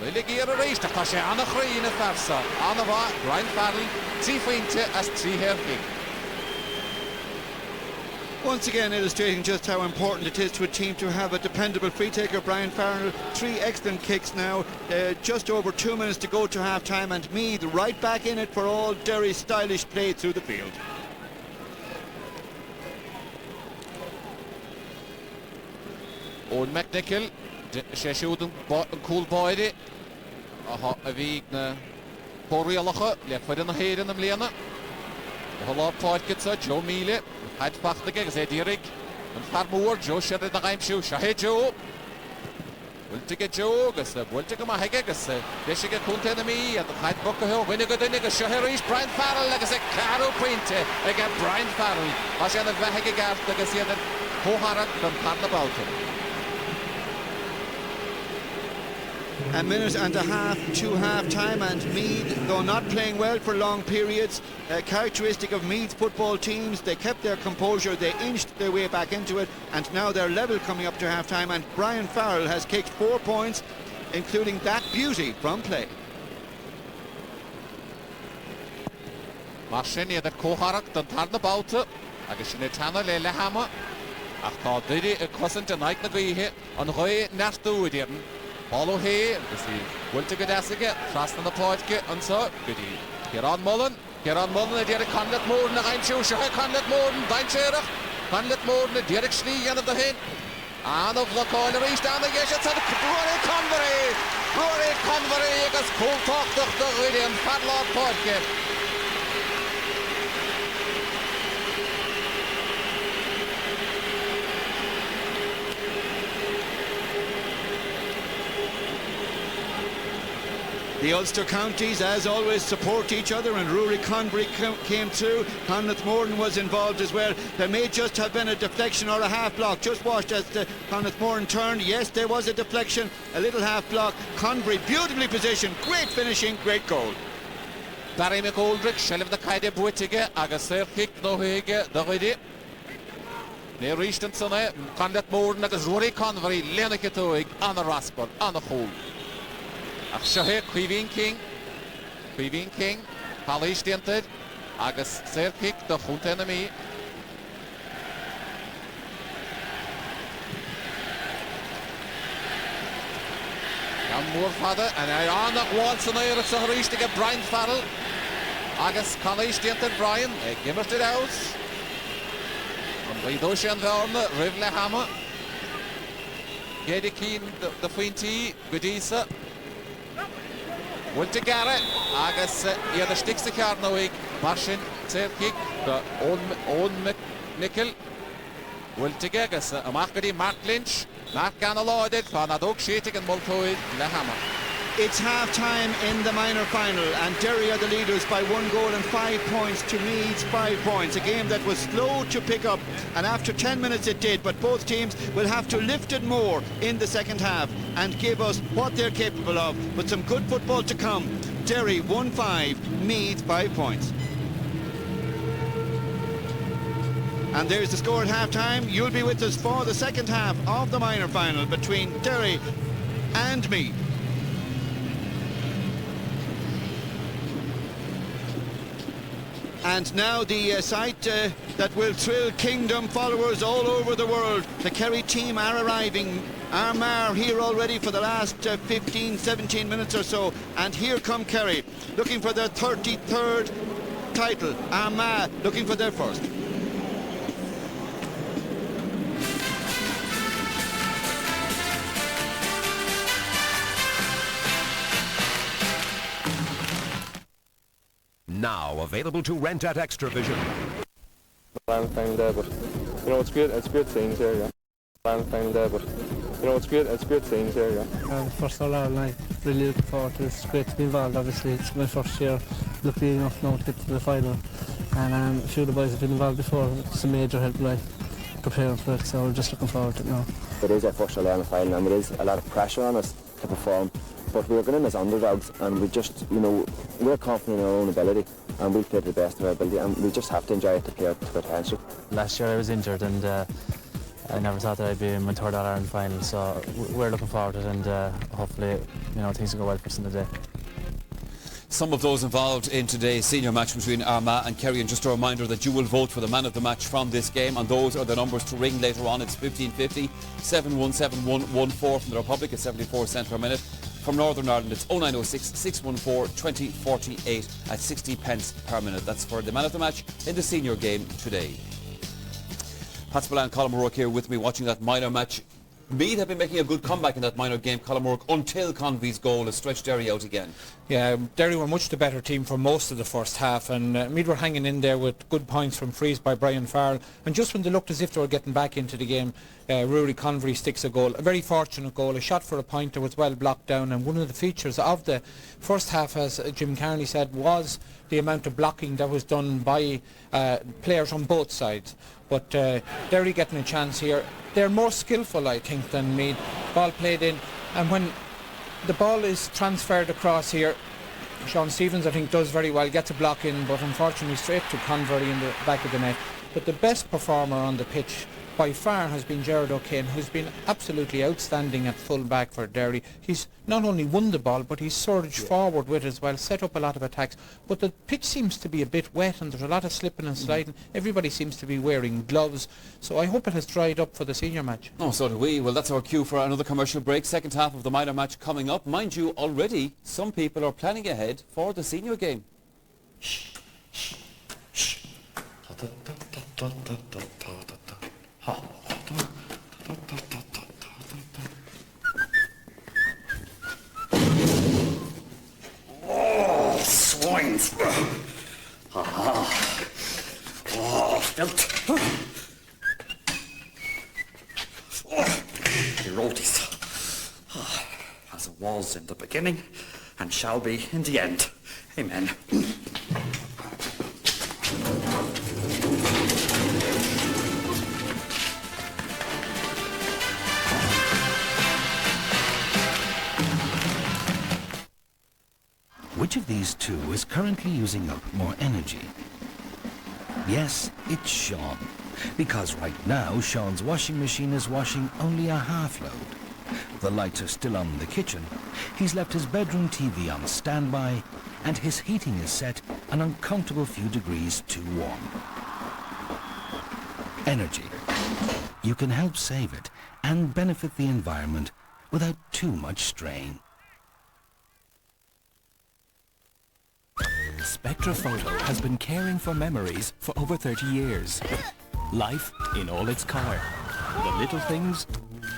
D: Will gear a race to Kasha Anna Crane Farsa, Anna Brian Farrell, 3 feinte as 3 hair kick.
E: Once again illustrating just how important it is to a team to have a dependable free taker. Brian Farrell, 3 excellent kicks now, just over 2 minutes to go to half time, and Meath right back in it for all Derry's stylish play through the field.
D: Owen McNichol, Sheshud and Cool Boyd, a week na Porialacha, left foot in the head in the Mlena. The whole lot pockets, Joe Mealy, had Pachtige, Zedirik, and Farmore, Joe Sheridan the Game Shoe, Shahe Joe. Will take a Joe, will take a Mahagas, Deshiga Kuntenami, and the Hyde Booker Hill, when you got the nigga, Shaherish, Brian Farrell, like I said, Caro Pinte, again Brian Farrell, Ashan the Vahagas, like I said, Hoharak, and Parnabalton.
E: A minute and a half to half time, and Meath, though not playing well for long periods, characteristic of Meath football teams, they kept their composure, they inched their way back into it, and now they're level coming up to half time, and Brian Farrell has kicked 4 points, including that beauty from play.
D: Marshini that Koharak don Tarnabalta, Agashina Tana Lelehama, Ach Didi a cousin tonight na Guihe, on Roy Nastu Udian. Follow here, will to get Asiga, trust on the Portke, and so, goody. Kieran Mullen, a Derek Conlet Morden, I'm sure Conlet Morden, Dinesheriff, Conlet Morden, a Derek Schlee, and of the head. And of the corner, reach down the Yesha, Rory Convery, agus cúltáchtach do ghuiile an fadlád póidge.
E: The Ulster counties, as always, support each other, and Rory Conbury came through. Connaught was involved as well. There may just have been a deflection or a half block. Just watched as Connaught turned. Yes, there was a deflection, a little half block. Conbury beautifully positioned, great finishing, great goal.
D: Barry McGoldrick, shelf the Kaide Buitige, agus kick no hige, the Ridi. Near Richtenson, Connaught agus Rory Conbury, Lennox Toig, Anna Rasper, Anna Hole. Ach Shahe, Quiveen King, Palish Dented, agus kick the Hoot enemy. Moore father, and I on that once and I so reached to get Brian Farrell. Agus Palish Dented Brian, gimmert it out. And we do Shan Verna, Rivle Hammer. Gedi Keen, the Fuinty, Gudisa. Will to Garrett, agus the sticks the card now week. Marshin, kick, the own Nickel. Will to Gagas, a Markady, Mark Lynch, Mark Ganaloided, Fanadok Sheeting and Multoid, the Hammer.
E: It's half-time in the minor final, and Derry are the leaders by 1 goal and 5 points to Meath's 5 points. A game that was slow to pick up, and after 10 minutes it did, but both teams will have to lift it more in the second half and give us what they're capable of, with some good football to come. Derry 1-5, Meath 5 points. And there's the score at half-time. You'll be with us for the second half of the minor final between Derry and Meath. And now the sight that will thrill Kingdom followers all over the world. The Kerry team are arriving. Armagh here already for the last 15, 17 minutes or so. And here come Kerry, looking for their 33rd title. Armagh looking for their first.
G: Now available to rent at Extravision.
H: I'm fine there, but you know it's great things here, yeah. I'm fine there, but you know it's great things here, yeah.
I: First of all, I'm really looking forward to it. It's great to be involved. Obviously, it's my first year. Lucky enough now to get to the final, and a few of the boys have been involved before. It's a major help, like preparing for it. So we're just looking forward to it now.
J: It is our first All-Ireland final, and there is a lot of pressure on us to perform. But we're going in as underdogs, and we just, you know, we're confident in our own ability, and we'll play to the best of our ability, and we just have to enjoy it to play up to potential.
K: Last year I was injured, and I never thought that I'd be in my third All-Ireland final, so we're looking forward to it, and hopefully, you know, things will go well for us in the day.
A: Some of those involved in today's senior match between Armagh and Kerry, and just a reminder that you will vote for the man of the match from this game, and those are the numbers to ring later on. It's 1550 717114 from the Republic at 74 cents per minute. From Northern Ireland it's 0906 614 2048 at 60 pence per minute. That's for the man of the match in the senior game today. Pat Spillane, Colin O'Rourke here with me watching that minor match. Meath have been making a good comeback in that minor game, Colin O'Rourke, until Convey's goal has stretched Derry out again.
C: Yeah, Derry were much the better team for most of the first half, and Meath were hanging in there with good points from frees by Brian Farrell, and just when they looked as if they were getting back into the game, Rory Convery sticks a goal, a very fortunate goal, a shot for a pointer was well blocked down, and one of the features of the first half, as Jim Carney said, was the amount of blocking that was done by players on both sides. But Derry getting a chance here. They're more skillful, I think, than Meath. Ball played in, and when the ball is transferred across here, Sean Stevens, I think, does very well, gets a block in, but unfortunately straight to Convery in the back of the net. But the best performer on the pitch by far has been Gerard O'Kane, who's been absolutely outstanding at full back for Derry. He's not only won the ball, but he's surged forward with it as well, set up a lot of attacks. But the pitch seems to be a bit wet, and there's a lot of slipping and sliding. Everybody seems to be wearing gloves, so I hope it has dried up for the senior match.
A: Oh, so do we. Well, that's our cue for another commercial break. Second half of the minor match coming up. Mind you, already some people are planning ahead for the senior game.
L: stains. Oh, filth. He wrote this. As it was in the beginning, and shall be in the end. Amen.
M: Which of these two is currently using up more energy? Yes, it's Sean. Because right now, Sean's washing machine is washing only a half load. The lights are still on in the kitchen. He's left his bedroom TV on standby, and his heating is set an uncomfortable few degrees too warm. Energy. You can help save it and benefit the environment without too much strain.
G: Spectraphoto has been caring for memories for over 30 years. Life in all its colour. The little things,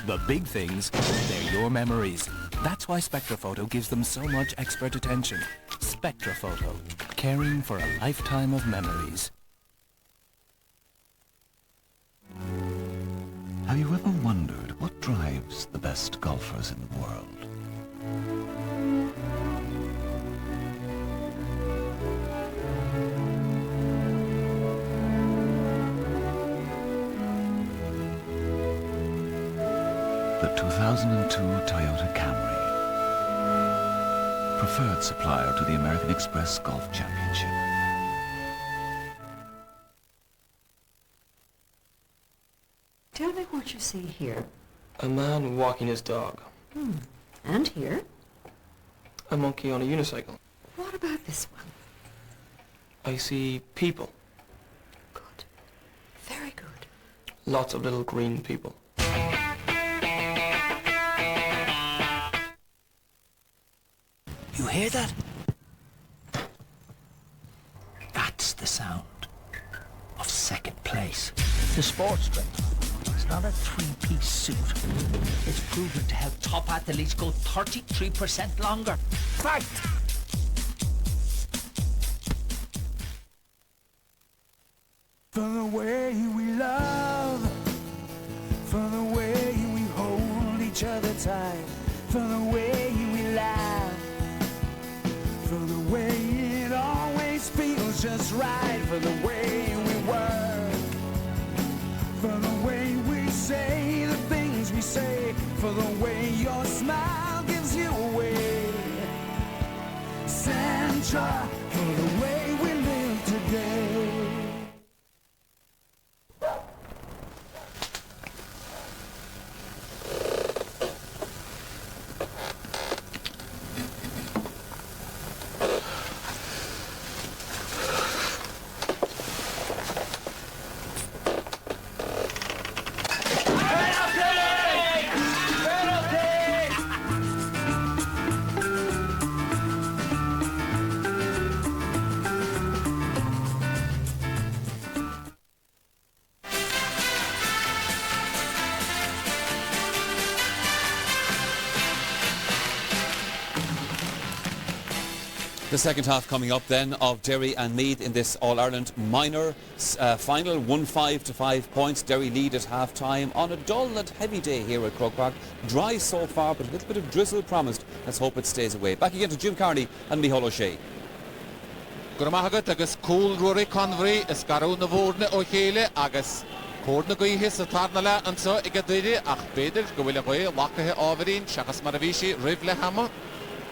G: the big things, they're your memories. That's why Spectraphoto gives them so much expert attention. Spectraphoto, caring for a lifetime of memories.
M: Have you ever wondered what drives the best golfers in the world? The 2002 Toyota Camry, preferred supplier to the American Express Golf Championship.
N: Tell me what you see here.
O: A man walking his dog.
N: And here?
O: A monkey on a unicycle.
N: What about this one?
O: I see people.
N: Good. Very good.
O: Lots of little green people.
M: You hear that? That's the sound of second place.
P: The sports drink. It's not a three-piece suit. It's proven to help top athletes go 33% longer. Fact!
Q: For the way we love, for the way we hold each other tight, for the way we laugh, for the way it always feels just right, for the way we work, for the way we say the things we say, for the way your smile gives you away. Sandra, for the way we live today.
A: The second half coming up then of Derry and Meath in this All-Ireland minor final, 1-5 to 5 points. Derry lead at half-time on a dull and heavy day here at Croke Park. Dry so far, but a little bit of drizzle promised. Let's hope it stays away. Back again to Jim Carney and Micheál O'Shea.
D: Guramahagat agus cool Rory Convery is garú na bhórna ó chéile agus cór na gaithe sa tarnala ansa I gadéide ach beidir go bhfuil a gaithe lacathe ábharín seachas mar a bhísi ribh le hama.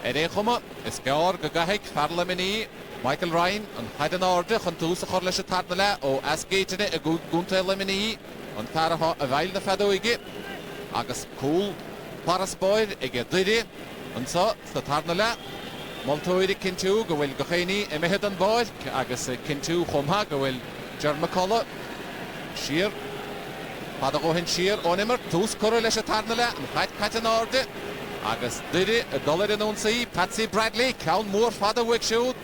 D: Chuma is gear go gaithigh Farla Miní, Michael Ryan an Hayden Orde chun tús a chur leis a tarnala ó asgéitine a gúnta le Miní an taraha a bhail na fadóige agus cool Paras Boyd I gadéide ansa sa tarnala Maltóide Cintú go bhfuil go chéine I method an Boyd agus Cintú chumha go bhfuil Ger McCullough Shear Pada go hin Shear ónimmer tús cur leis a tarnala an Hayden Orde agus duide a dollar in onsaí Patsy Bradley cawn mór fada wick siúd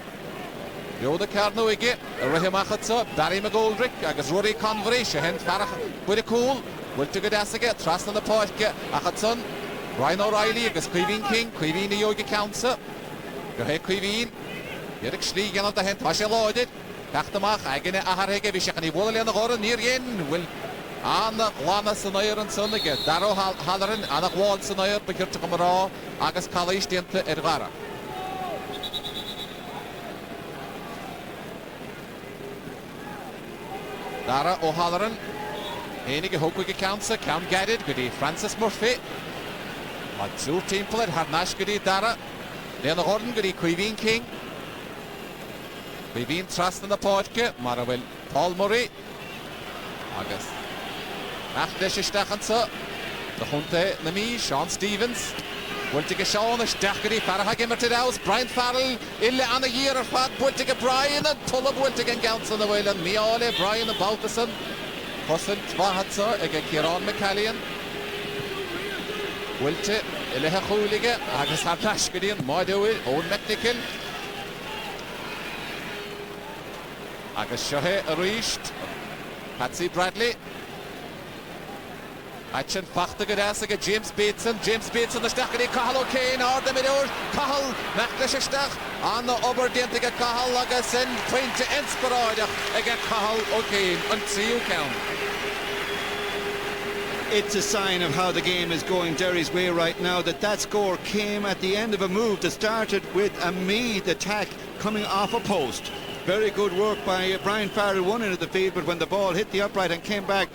D: Yoda Carno ige a rahimachatsa Barry McGoldrick agus Rory Convery se hen farach with cool wilt to go dasige trust on the poike achatson Brian O'Reilly agus Quiveen King Quiveen the yoga counter go he Quiveen Yerek slígan an da hen tá sé láidir. Tachtamach agine aharhege vi shechani bhil le na gora níor gin will anna glána san éir an sunnige. Daró halarin anna gháil san éir becirte go agus chalais dianta gara. Dara O'Halloran, enige hoogige kansen, kan gadded, goedie Francis Murphy. Maar zo'n teampel, Harnash goedie Dara. Lena Gordon, goedie Quiveen King. Quiveen trust in de pootje, maar wel Paul Murray. Agus. Nachtische stachense. De hunte Nami, Sean Stevens. Bultige Sean, stachgerie, Farah gimmert aus. Brian Farrell, ille aan de hier ervat. Bultige Brian, en tolle bultige Gans aan de weilen. Miale, Brian en Baltussen. Hossen, Twahatse, ege Kieran McCallion. Wilte, ille hechulige, agus Hartashgedien, Maidowil, Owen McNichol. Agus Shohe Arist, Patsy Bradley. Atchen fachte gedasige James Bateson de stachgerie Cahal O'Kane ar de midor Cahal nachtische stach an de oberdientige Cahal agus en pointe inspiraide ege Cahal O'Kane and see you count.
E: It's a sign of how the game is going Derry's way right now, that score came at the end of a move that started with a Meath attack coming off a post. Very good work by Brian Farrell, one end of the field, but when the ball hit the upright and came back,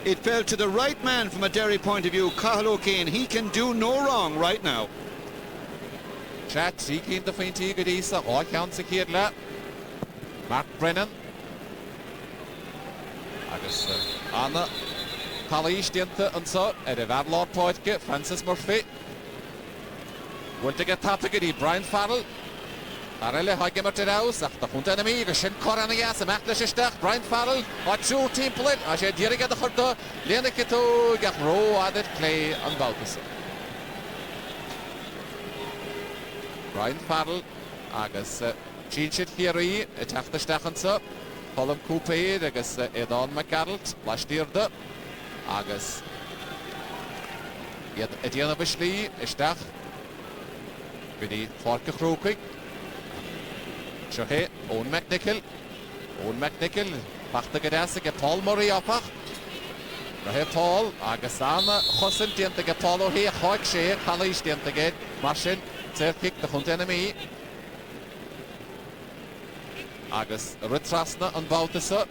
E: it fell to the right man from a Derry point of view, Cahal O'Kane. He can do no wrong right now.
D: Chat, seeking the fainty Gadisa, all counts a kid lap. Mark Brennan. Agus Anna Palish Dinta and so at a Vadlord Poitke, Francis Murphy. Will to get Tapagadi, Brian Farrell. Arelle Hagemerted House, after Huntanami, a Shin Koranias, a Matlish, Brian Farrell, or two team play, I said, Diriga the Hurta, Leniketo, Gapro, added Clay, and Baltus. Brian Farrell, Agus, Chinchit Hiri, attack the Stachansa, Colum Coupe, Agus, Edon McAdalt, Lashtirda, Agus, yet Etienne Bishli, Estach, with the Forke Croke. Shohe, Owen McNichol, Pachta Gadasig, Paul Murray opach. Shohe Paul, Agasana, Hossin Dientage Paulo here, Hawk Shea, Kalish Dientage, Marshin, Zerkick, the Hunt enemy. Agus Ritrasna and Bautisa,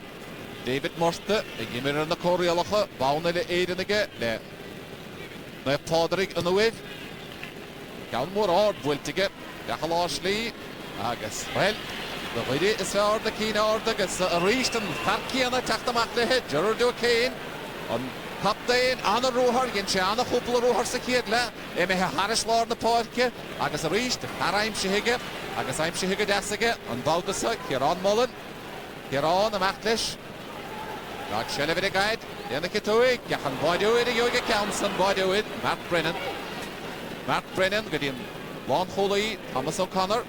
D: David Morte, a Gimmer in the Coriolocha, Bauna the Aidenage, the Podrick and the Wave. Galmore or Wiltige, Gahaloshli. Agus, well, the lady is for the keen order, gets a reached and Farki and attack the Maclehead, Gerard O'Kane, on Captain Anna Roher, Ginchana, Hopla Roher Sakirla, Emma Harris Lord the Porke, Agus reached, Haraim Shihige, Agus I'm Shihige Dassige, and Baldusa, Kieran Mullen, Kieran the Maclish, Got Shelevity Guide, Yanakitoe, Gahan Bodo, the Yoga Counts and Bodo, Matt Brennan, good in Lon Holy, Thomas O'Connor.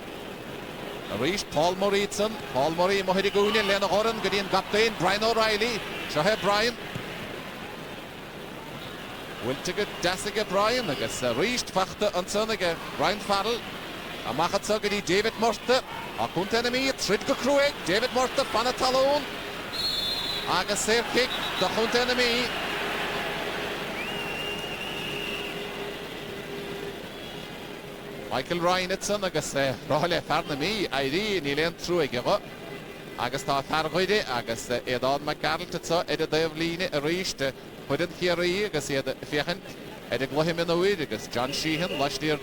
D: Reached Paul Murray, Mohidaguni, Lena Horan, Gideon Captain, Brian O'Reilly, Shohe Brian. Will take a Dassiga Brian, I guess, reached Fachte and Sonige, Brian Farrell, a Machatsogadi, David Morte, a Kunt enemy, Tridka Croke, David Morte, Panatalone, Agasair kick, the Hunt enemy. Michael Ryanitson, agus Rahale Farnami, ID, Nilen Truigero, agus ta Fargoide, agus Edon McGarltitsa, Ed Devline, reached, put in here, agus Ed Fiehent, Ed Glohim in the way, agus John Sheehan, last year.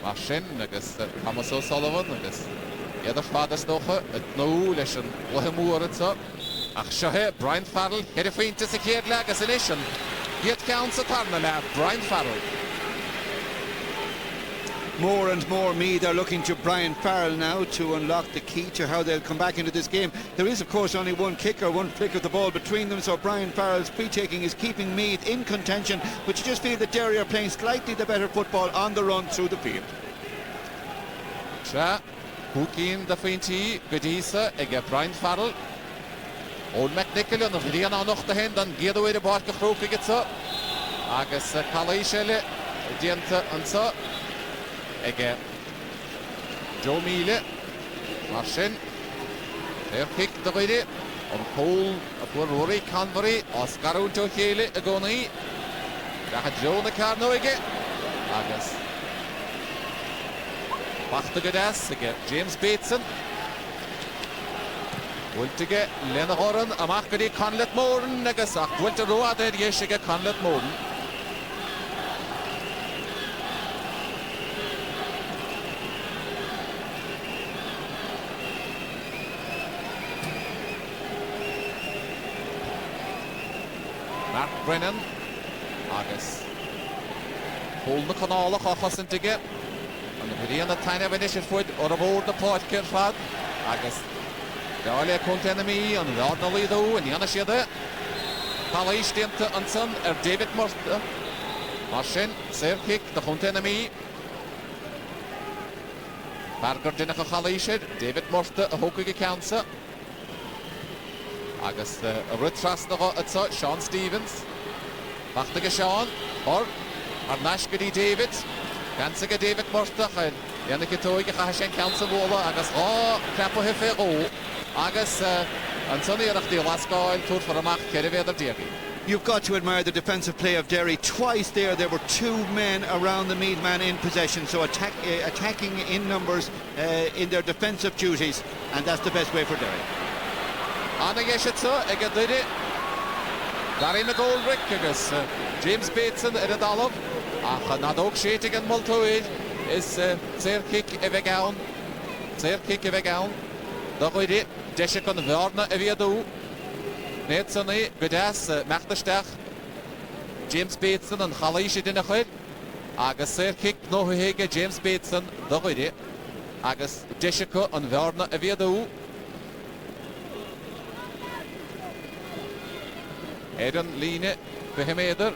D: Marshin, agus Thomas O'Sullivan, agus Eder Fathers Noche, at no Lesson, Glohim Ach Shohe, Brian Farrell, had a faint to secure lag as a nation. Yet counts a Parnala, Brian Farrell.
E: More and more Meath are looking to Brian Farrell now to unlock the key to how they'll come back into this game. There is, of course, only one kicker, one flick of the ball between them, so Brian Farrell's free-taking is keeping Meath in contention, but you just feel that Derry are playing slightly the better football on the run through the field.
D: Tra, Hookin the Finty, Gadisa, Ega Brian Farrell. Old McNichol and the Vidian on the hand and geared away the Barker Croke gets up. Agus Kalishele, Dienta and so. ige Joe Meath Marsin fair kick the goide on pole for Rory Convery Oscar to Hele agoni da Joe na Carno ige agus Bachta Gadas ige James Bateson Wultige Lena Horan amachgadi Conlet Moran agus ach Wulta Roa der yeshige Conlet Moran Mark Brennan agus Hol na canala chachasyntige an y byddion y tainio fydysig fwyd o'r fod na podcast fad agus Dáile content mi an rad na lido en Janne siade. Palai stente ansan David Morta. Marsin ser kick de content mi. Barger dinne gehalischer David Morta a hoekige kansen. Agus Rutras nog het Sean Stevens. Wachtige Sean or Arnashgedi David. Kansige David Morta en Janneke Toige ga zijn kansen wolle agus Krappo hefero. Agus an sunniach the Lascoil tour for a mark Kerriver Derry.
E: You've got to admire the defensive play of Derry. Twice there were two men around the Meath man in possession, so attacking in numbers in their defensive duties, and that's the best way for Derry.
D: Anna Yeshitsa, Egadidi, Barry McGoldrick, agus James Bateson, Edadalov, Nadok Shating and Multoid is Sir Kick Evegown, Sir Kick Evegown, Dogoidi, Deshikon Verna Eviadu. Net sonny, Gudas, Machtestach, James Bateson and Khalishi Dinachid, Agus Sir Kick no Hege, James Bateson, Dogoidi, Agus Deshiko and Verna Eviadu. Eden Line Behemeder.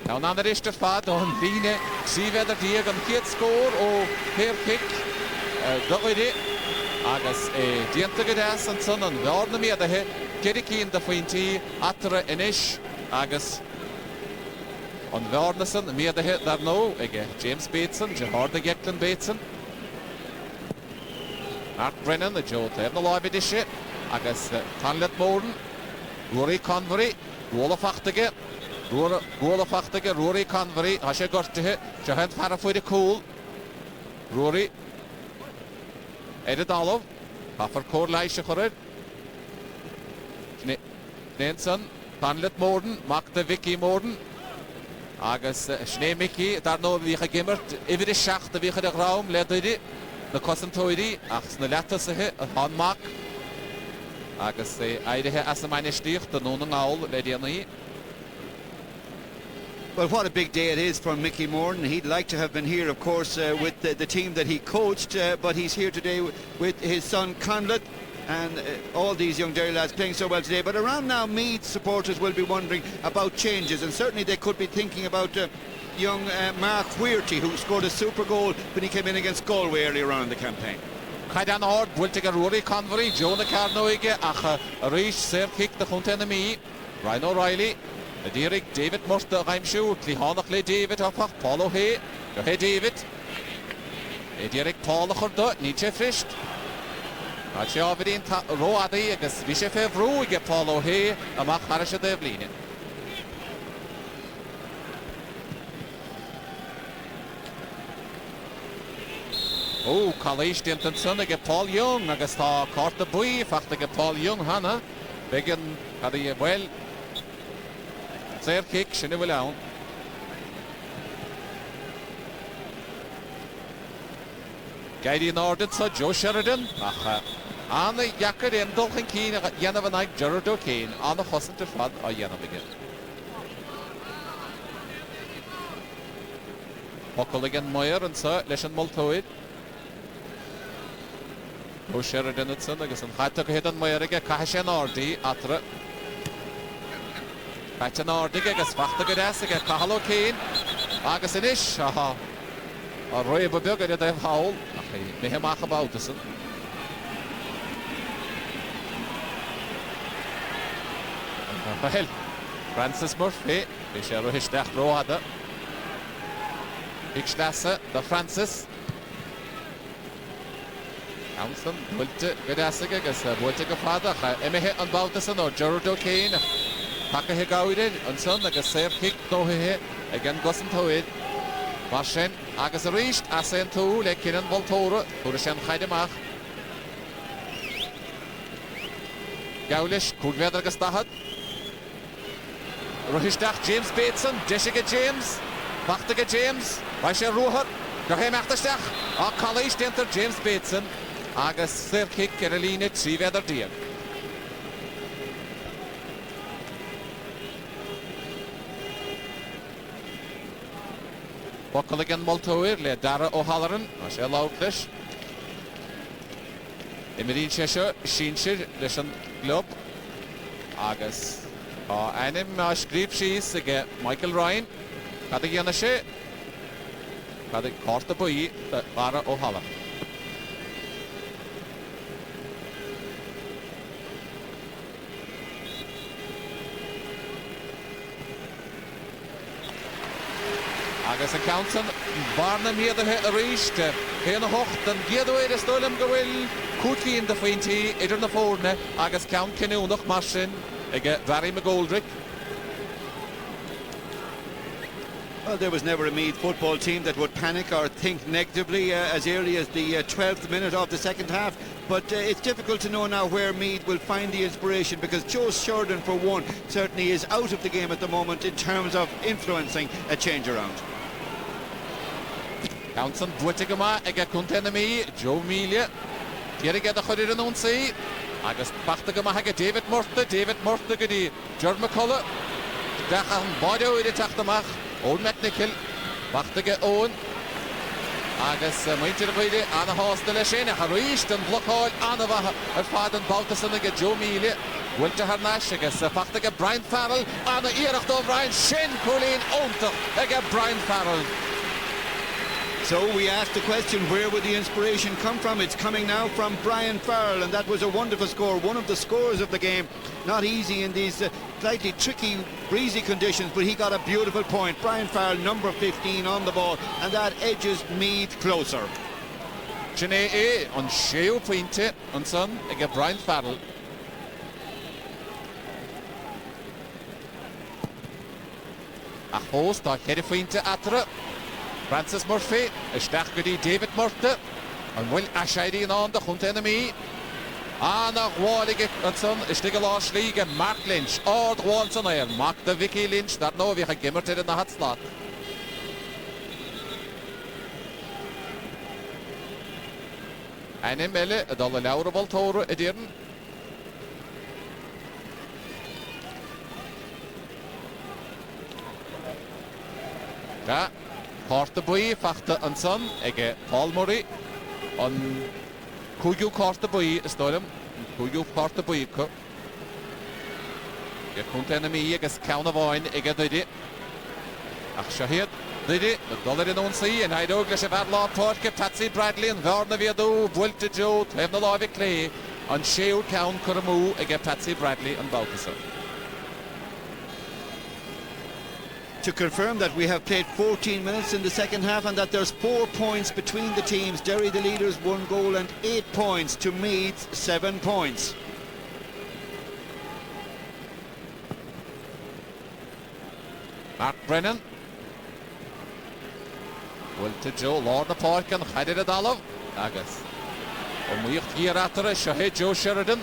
D: Now on the rest of fad on Line, see whether Dieg and Kate score or fair kick. Dogoidi. Agus Dienta Gadas and Son and Verna Medahe, Keriki in the Fuinti, Atra Inish, Agus on Vernason, Medahe, there no, again, James Bateson, Jehard the Geklan Bateson. Mark Brennan, the Joe Tevna Lobby dish it, Agus Conlet Morden, Rory Convery, Wolafachtige, Wolafachtige, Rory Convery, Hashe Gortihe, Jahan Parafoy Cool, Rory Edidalov, Haffer Core Laisha Horrid, Nenson, Conlet Morden, Magda Vicky Morden, Agus Schnee Mickey, daar no wie gegimmert, even de schacht, wie de raum, let it. Na Kosantoidi, ach na Lattasahe, a Hanmak. Agus Eidehe as a mine stich, the Nonangal, Lediani.
E: Well, what a big day it is for Mickey Morton. He'd like to have been here, of course, with the team that he coached, but he's here today with his son Conlet and all these young Derry lads playing so well today. But around now, Meath supporters will be wondering about changes, and certainly they could be thinking about young Mark Weirty, who scored a super goal when he came in against Galway earlier on in the campaign.
D: Kaidan Hord, Wiltiger Rory Convery, Jonah Carnoige, Acha, Rish, Sir Kick, the Huntenemy, Ryan O'Reilly, Derek, David Muster, Reimshoot, Lihanachle, David, Hopach, Paul O'Hay, Hey David, Derek, Paul O'Hurda, Nietzsche Frisht, Achiavidin, Roadi, Agus, Vishefe, Ruige, Paul O'Hay, Amach Harisha Devlin. Oh, Kalish Dinton against Paul Young, against Carter Bui, fact against Paul Young, Hannah. Begin had a well. Fair kick, she never down. Guiding ordered, so Joe Sheridan. And the Yacker in Dolphin Keen, Yanavanak, Gerard O'Kane, on the Hossin to Fad or Yanavagan. Hockoligan Moyer and Sir Leshan Multoid. O Sheridan at Sundagus and Hatta Hidden Moyerga, Kashan Ordi, Atra Patchan Ordiga, Gaspachtagadasiga, Kahalo Kane, Agasinish, aha, or Roy Babuga at the Howl, Mehemach about this. Well, Francis Murphy, Bishop Histach Roada. Ikstassa, the Francis. Johnson, Wilte, Gadasiga, Wilte Gafada, Emihe and Baltason or Gerardo Kane. Taka Gauded, and son, like a safe kick, no he again Gusson to it. Marshen, Agus reached, Asen to, like Kinan Voltora, Purishan Haidemach. Gaulish, Kugveder Gastahat. Rohistach, James Bateson, Jessica James, Bachtiga James, Rasha Ruher, Graham Achtastach, a college enter James Bateson, Agus fair kick, Caroline, Triveder Deer. Buckle again Multoir, Le Dara O'Halloran, Rasha Loudlish. Emerin Cheshire, Shinshire, Lishan Globe, Agus. Anim script she's again Michael Ryan. Had again a shit. Had a caught the boy, the Lara O'Halloran. Agus and Counson, Barnum here the hit the reached. Here in the hocht and gear the way to Stolem Goril. Cookie in the Finty, it on the phone. Agus Count Canoe, noch Martin. Again, Barry McGoldrick.
E: Well, there was never a Meath football team that would panic or think negatively as early as the 12th minute of the second half. But it's difficult to know now where Meath will find the inspiration, because Joe Sheridan, for one, certainly is out of the game at the moment in terms of influencing a change around.
D: Counson, Bwittigama, again, Contenami, Joe Melia. Here again, the Hudded and Unsay. Agus Bachtigama Haga David Murtha Gadi, George McCullough, Dachan Bodo in the Tachtamach, Owen McNichol, Bachtiga Owen, Agus Mintirvide, Anna Hostel, Shena Harish, and Blockhall, Anava, her father and Baltason, Joe Mealy, Winter Harnash, Agus Bachtiga Brian Farrell, Anna Erach O'Brien, Shin Colleen Onter, again Brian Farrell.
E: So we asked the question, where would the inspiration come from? It's coming now from Brian Farrell, and that was a wonderful score, one of the scores of the game. Not easy in these slightly tricky, breezy conditions, but he got a beautiful point. Brian Farrell, number 15 on the ball, and that edges Meath closer.
D: Janae on Sheo Pointe, on son, again Brian Farrell. A host, a Kerry Pointe Atra. Francis Murphy, Ishtachgudi David Murtha, and Will Ashidi on the Hunt enemy. Anna Wallige and son, Istigalash League and Mark Lynch, or the Walls on air, Mark the Vicky Lynch, that no we have gimmerted in the hot slot. And Emile, a dollar Laura Voltoro, Ediran. Ja. Corta Boy, Fachta and Son, Ege Paul Murray, on Kuyu Corta Boy, Stolem, Kuyu Corta Boy, Ge Kuntenami, Eges Countervoin, Ege Didi, Ach Shahid, Didi, the dollar in Unsay, and I do Glash of Adlaw, Porke, Patsy Bradley, and Varna Viado, Vuelta Joe, Tevna Lava Clay, on Sheo Count Kuramu, Ege Patsy Bradley, and Balthasar.
E: To confirm that we have played 14 minutes in the second half and that there's 4 points between the teams. Derry the leaders, 1 goal and 8 points to Meath, 7 points.
D: Mark Brennan. Will to Joe, Lord the Park and Headed a Dollar. Agus. On we here after a Shahid Joe Sheridan.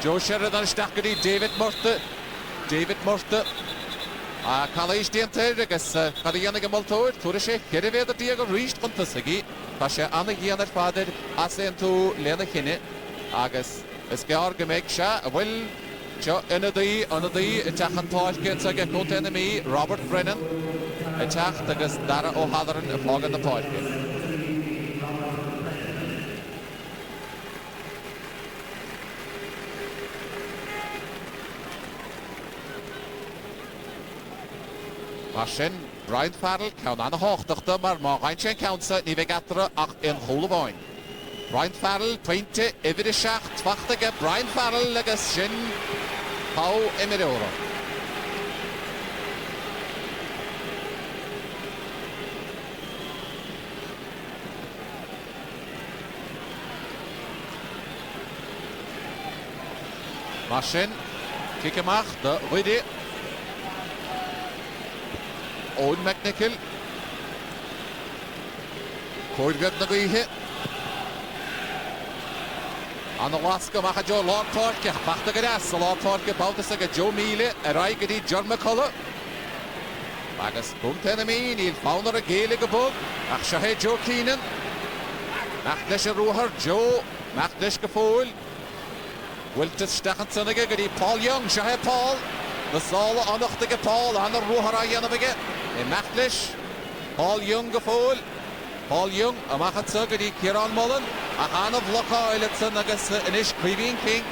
D: Joe Sheridan Stackedy, David Murtha. College Dinter, Agus, Kadiana Multoid, Turishe, Keriveda Diego reached Montasagi, Pasha Anna Giana Father, Asentu, Lena Hine, Agus, Escarga Meksha, Will, Enadi, Tahan Podkins, I get good enemy, Robert Brennan, attack the Dara O'Halloran, a fog in the podcast. Marsin, Brian Farrell, count on the hoogte, maar Reinchen counts niet weggatteren, in Hollewoin. Brian Farrell, 20, even de schacht, wachtige, Brian Farrell, lekker zin, hou in met euro. Marsin, kick amach, de Rudy. Owen McNichol. Coidgad na gaihe. An Alaska macha Joe Lord Parke, bachta gadas, Lord Parke bautas aga Joe Mealy, a raigadi John McCullough. Agus punta na mi, níl fánar a géile go bug, ach Shahe Joe Keenan. Nach leis a rúhar Joe, nach leis go fóil. Wiltas stachant sanige gadi Paul Young, Shahe Paul. Na sála anachtige Paul, anar rúhar a dhéanamige. Nach leis, Paul Young go fóil. Paul Young, a machat sagadi Kieran Mullen. Ach anaf lochaile san agus inis Cuivine King.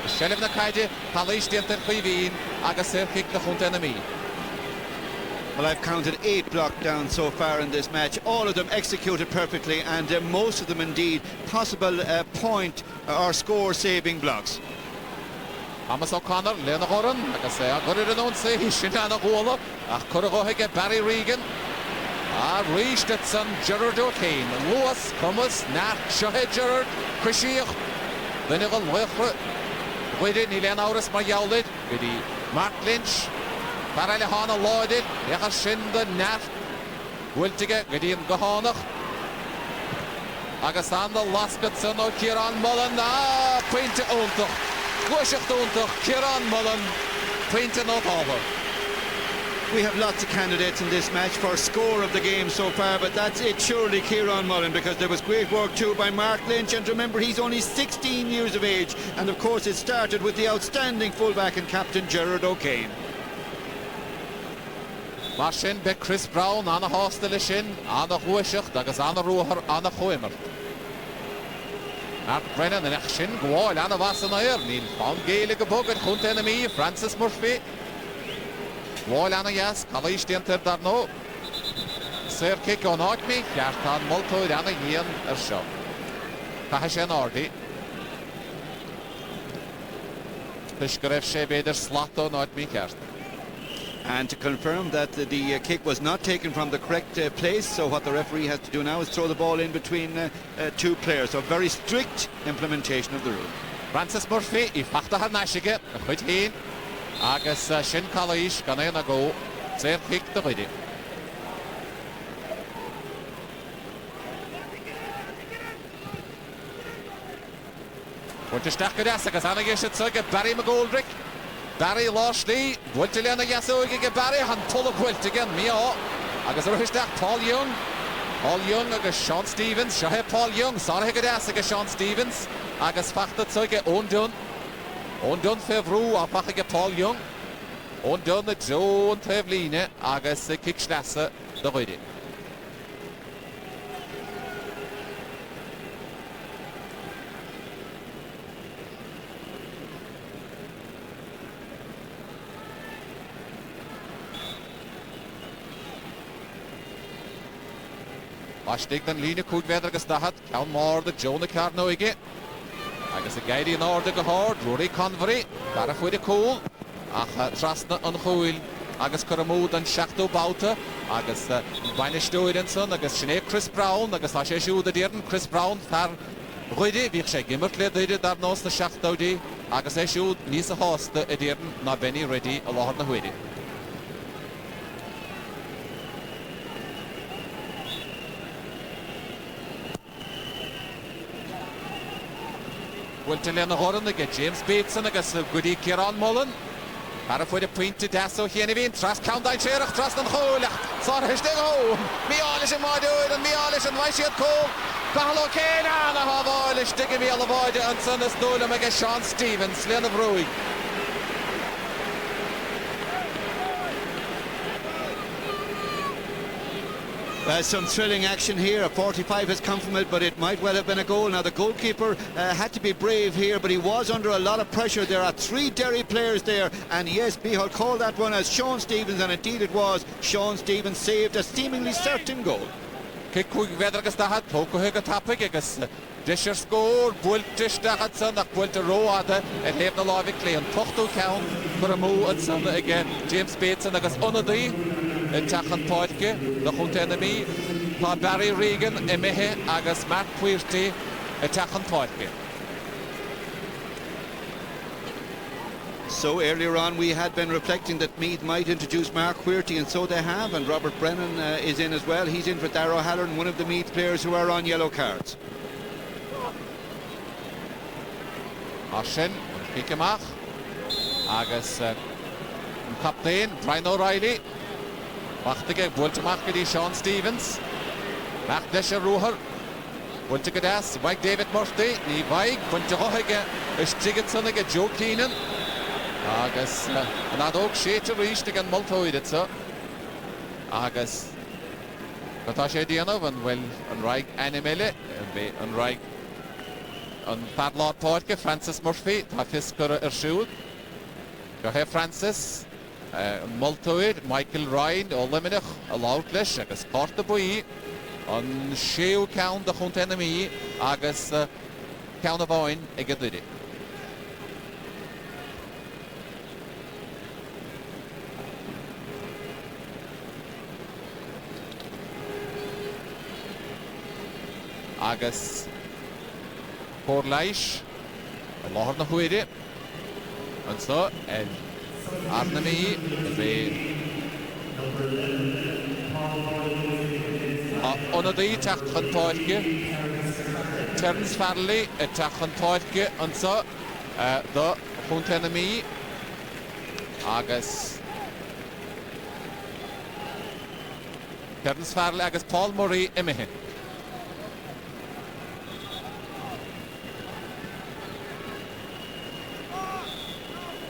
D: Shelif na caide, talais diantar Cuivine, agus kick na chunta na mi.
E: Well, I've counted 8 block downs so far in this match, all of them executed perfectly, and most of them indeed possible point or score saving blocks.
D: Thomas O'Connor, Lena Horan, agus agurur an onse, hi sinna na gola, ach curragohige Barry Regan. Reached at son Gerard O'Kane, Lewis, Thomas, Nat, Shahe Gerard, Krishiach, Linegal Wechre, Widi, Nilen Auris Marjaldid, Widi, Mark Lynch, Paralehana Lloydid, Echa Shinda, Nat, Wiltige, Widi and Gahanach, Agasanda, Laskatson, or Kieran Mullen, Painte Ontach, Gushach Ontach, Kieran Mullen, Painte not over.
E: We have lots of candidates in this match for score of the game so far, but that's it surely Kieran Mullen, because there was great work too by Mark Lynch, and remember he's only 16 years of age, and of course it started with the outstanding fullback and captain Gerard O'Kane.
D: Marsin be Chris Brown, Anna Hostel Shin, Anna Huishach, Dagas Anna Ruher, Anna Huimer. Mark Brennan and Shin, Gwal, Anna Vassanair, Neil Fong Gaelic Bug and Hunt Enemy, Francis Murphy. Wall Anna Yes, Kalish Dinter Darno. Sir kick on Outme, Yartan Multo, Anna Ian Ershaw. Kahashan Ordi. Pishkarev Shebeder Slato, Outme Kart.
E: And to confirm that the kick was not taken from the correct place, so what the referee has to do now is throw the ball in between two players. So very strict implementation of the rule.
D: Francis Murphy, Ifachta Hanashige, a quit heen. Agus Shin Kalish, Ganena go, Sir kick the Ridi. Wunte starke Dessagas, Anna Gishet Suge, Barry McGoldrick. Barry Lashley, Wiltilena Yasoge, Barry, Han Tulla Quilt again, Mia. Agus Ruhistach, Paul Young. Paul Young, Agus Sean Stevens, Shahe Paul Young, Sarah Higadessaga, Sean Stevens. Agus Fachta Suge, Undun. Undun Fevru, Apachige Paul Young. Undun the Joe and Tevline, Agus Kickschnasse, the Rudi. Ashtig den Line Koodweder gestahat, Count Moore the Jonah Carnoige. Agus a gaidi in order gehard, Rory Convery, Barach with a cool, Ach Trasna on Huil, Agus Karamud and Shachto Bauta, Agus Banish Doidenson, Agus Sinead Chris Brown, Agus Ashu the Dearden, Chris Brown, Tar Rudy, Virche Gimmertle, they did that nos the Shachto di, Agus Ashu, Nisa Host, the Dearden, na Benny ready, a lot of Huidi. Wiltilena Horan, get James Bateson, agus Goody Kieran Mullen. Para the point to Dasso Hienivin, Trust Count I Cherach, Trust and Holach, Sarhishting home. Mialish and Madoid and Mialish and Vaishiat Cole. Kahlo Kena, the Havolish, Diggy Miel avoid and Son of Stola Mega Sean Stevens, Len of Rui.
E: Some thrilling action here. A 45 has come from it, but it might well have been a goal. Now the goalkeeper had to be brave here, but he was under a lot of pressure. There are 3 Derry players there, and yes, Bihal called that one as Sean Stevens, and indeed it was. Sean Stevens saved a seemingly certain goal.
D: Kick Vedragas Dahat, Poco Hegatapigas, Disher score, Bultish Dahatson, a Quilter Roada, and Levna Laviclay, and Tochto Count, Kuramu and Sunday again. James Bateson, Agas Unadi. Tachan Poitke, the Hunt Enemy, Barry Regan, Emehe, Agus Mark Puirty, Tachan Poitke.
E: So earlier on we had been reflecting that Meath might introduce Mark Queerty, and so they have, and Robert Brennan is in as well. He's in for Darrow Halloran, one of the Meath players who are on yellow cards.
D: Ashen, Kikemach, Agus Captain Brian O'Reilly, Wachtige, Bultamach Gedi Sean Stevens, Mac Desha Ruher, Bultigadas, Mike David Murphy, Ni Vaig, Buntahohige, Stigetsunige, Joe Keenan, Agus, and Adok Shater Rishtig and Multoid, Agus, Katasha Dianov, and well, and Reich Animele, and Reich. On Padlord Portke, Francis Murphy, Tafiskura Ershood, Gahe Francis, Multoid, Michael Ryan, Oleminich, Alautlish, Agus Porta Bui, on Sheo Count the Hunt Enemy, Agus Count of Oin, Egadidi. Agus Por Leish, Allah na Huide, and so Arnami, Onadi Tachan Poitke, Terence Farley, Tachan Poitke, and so the Hunt Enemy, Agus Terence Farley, Agus Paul Murray, Emihin.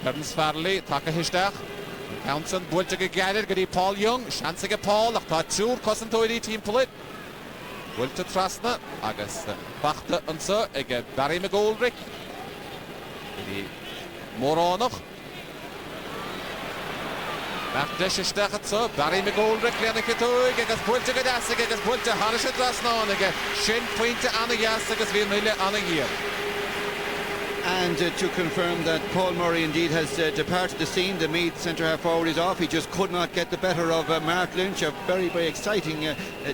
D: Terence Farley, Taka Hishtach, Townsend, Bultige Galler, Gedi Paul Young, Shansige Paul, Achtatsur, Kosentoidi team pull it. Bulta Trasna, Agus Bachte and so, Ege Barry McGoldrick, Gedi Moronoch, Bachtish Stachat so, Barry McGoldrick, Lenniketoig, Egas Bultige Dasig, Egas Bulta Harisha Trasna, Ege Shin Pointe Anna Yasagas Vilmille Anna year.
E: And to confirm that Paul Murray indeed has departed the scene. The Meath centre-half forward is off. He just could not get the better of Mark Lynch, a very, very exciting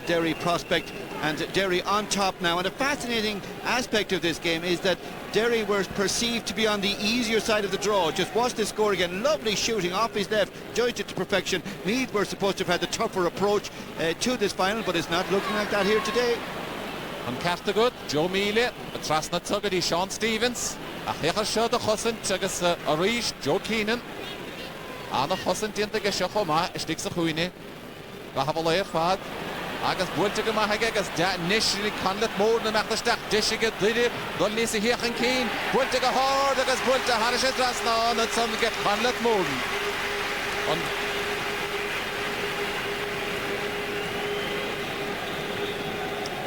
E: Derry prospect. And Derry on top now. And a fascinating aspect of this game is that Derry were perceived to be on the easier side of the draw. Just watch this score again. Lovely shooting off his left, judged it to perfection. Meath were supposed to have had the tougher approach to this final, but it's not looking like that here today.
D: On Cartagut, Joe Mealy, Trasna Tuggedy, Sean Stevens. Achechar Shod a Chosint, Agus Arish, Joe Keenan. Anna Chosint in the Geshachoma, Sticks a Huine. Gahavalair Fad. Agus Bultigama Hagas, Nishri Conlet Morden and Achterstach, Dishiga Didi, Dolnisi Hirchen Keen, Bultiga Hard, Agus Bulta Harisha Trasna, and some get Conlet Morden.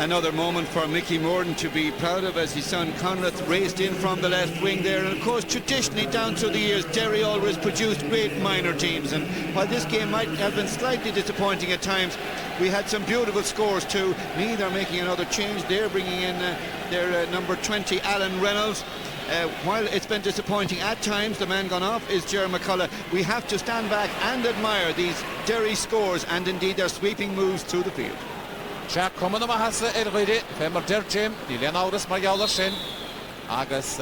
E: Another moment for Mickey Morden to be proud of as his son Conrad raced in from the left wing there. And of course, traditionally down through the years, Derry always produced great minor teams. And while this game might have been slightly disappointing at times, we had some beautiful scores too. Meath are making another change. They're bringing in their number 20, Alan Reynolds. While it's been disappointing at times, the man gone off is Ger McCullough. We have to stand back and admire these Derry scores and indeed their sweeping moves through the field.
D: Jack Common Mahasa Elridi, Femmer Der Jim, Dilian Aurus Marjala Shin, Agus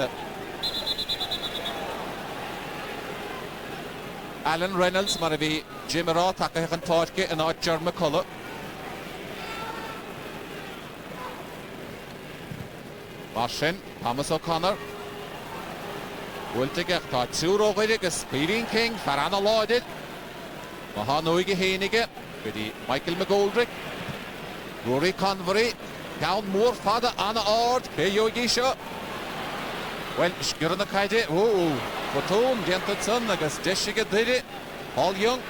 D: Alan Reynolds, Maravi, Jim Ra, Takahan Torke, and out Ger McCullough. Marshin, Thomas O'Connor, Wiltige, Tatsuro Vidig, Speeding King, Farana Lloyded, Mahanoige Henige, Michael McGoldrick. Rory Convery, down more father Anna Ord, Yogisha. Well, Skirna Kaide, oh, Fortune, Gentleson, Agus Deshiga did it. Paul Young.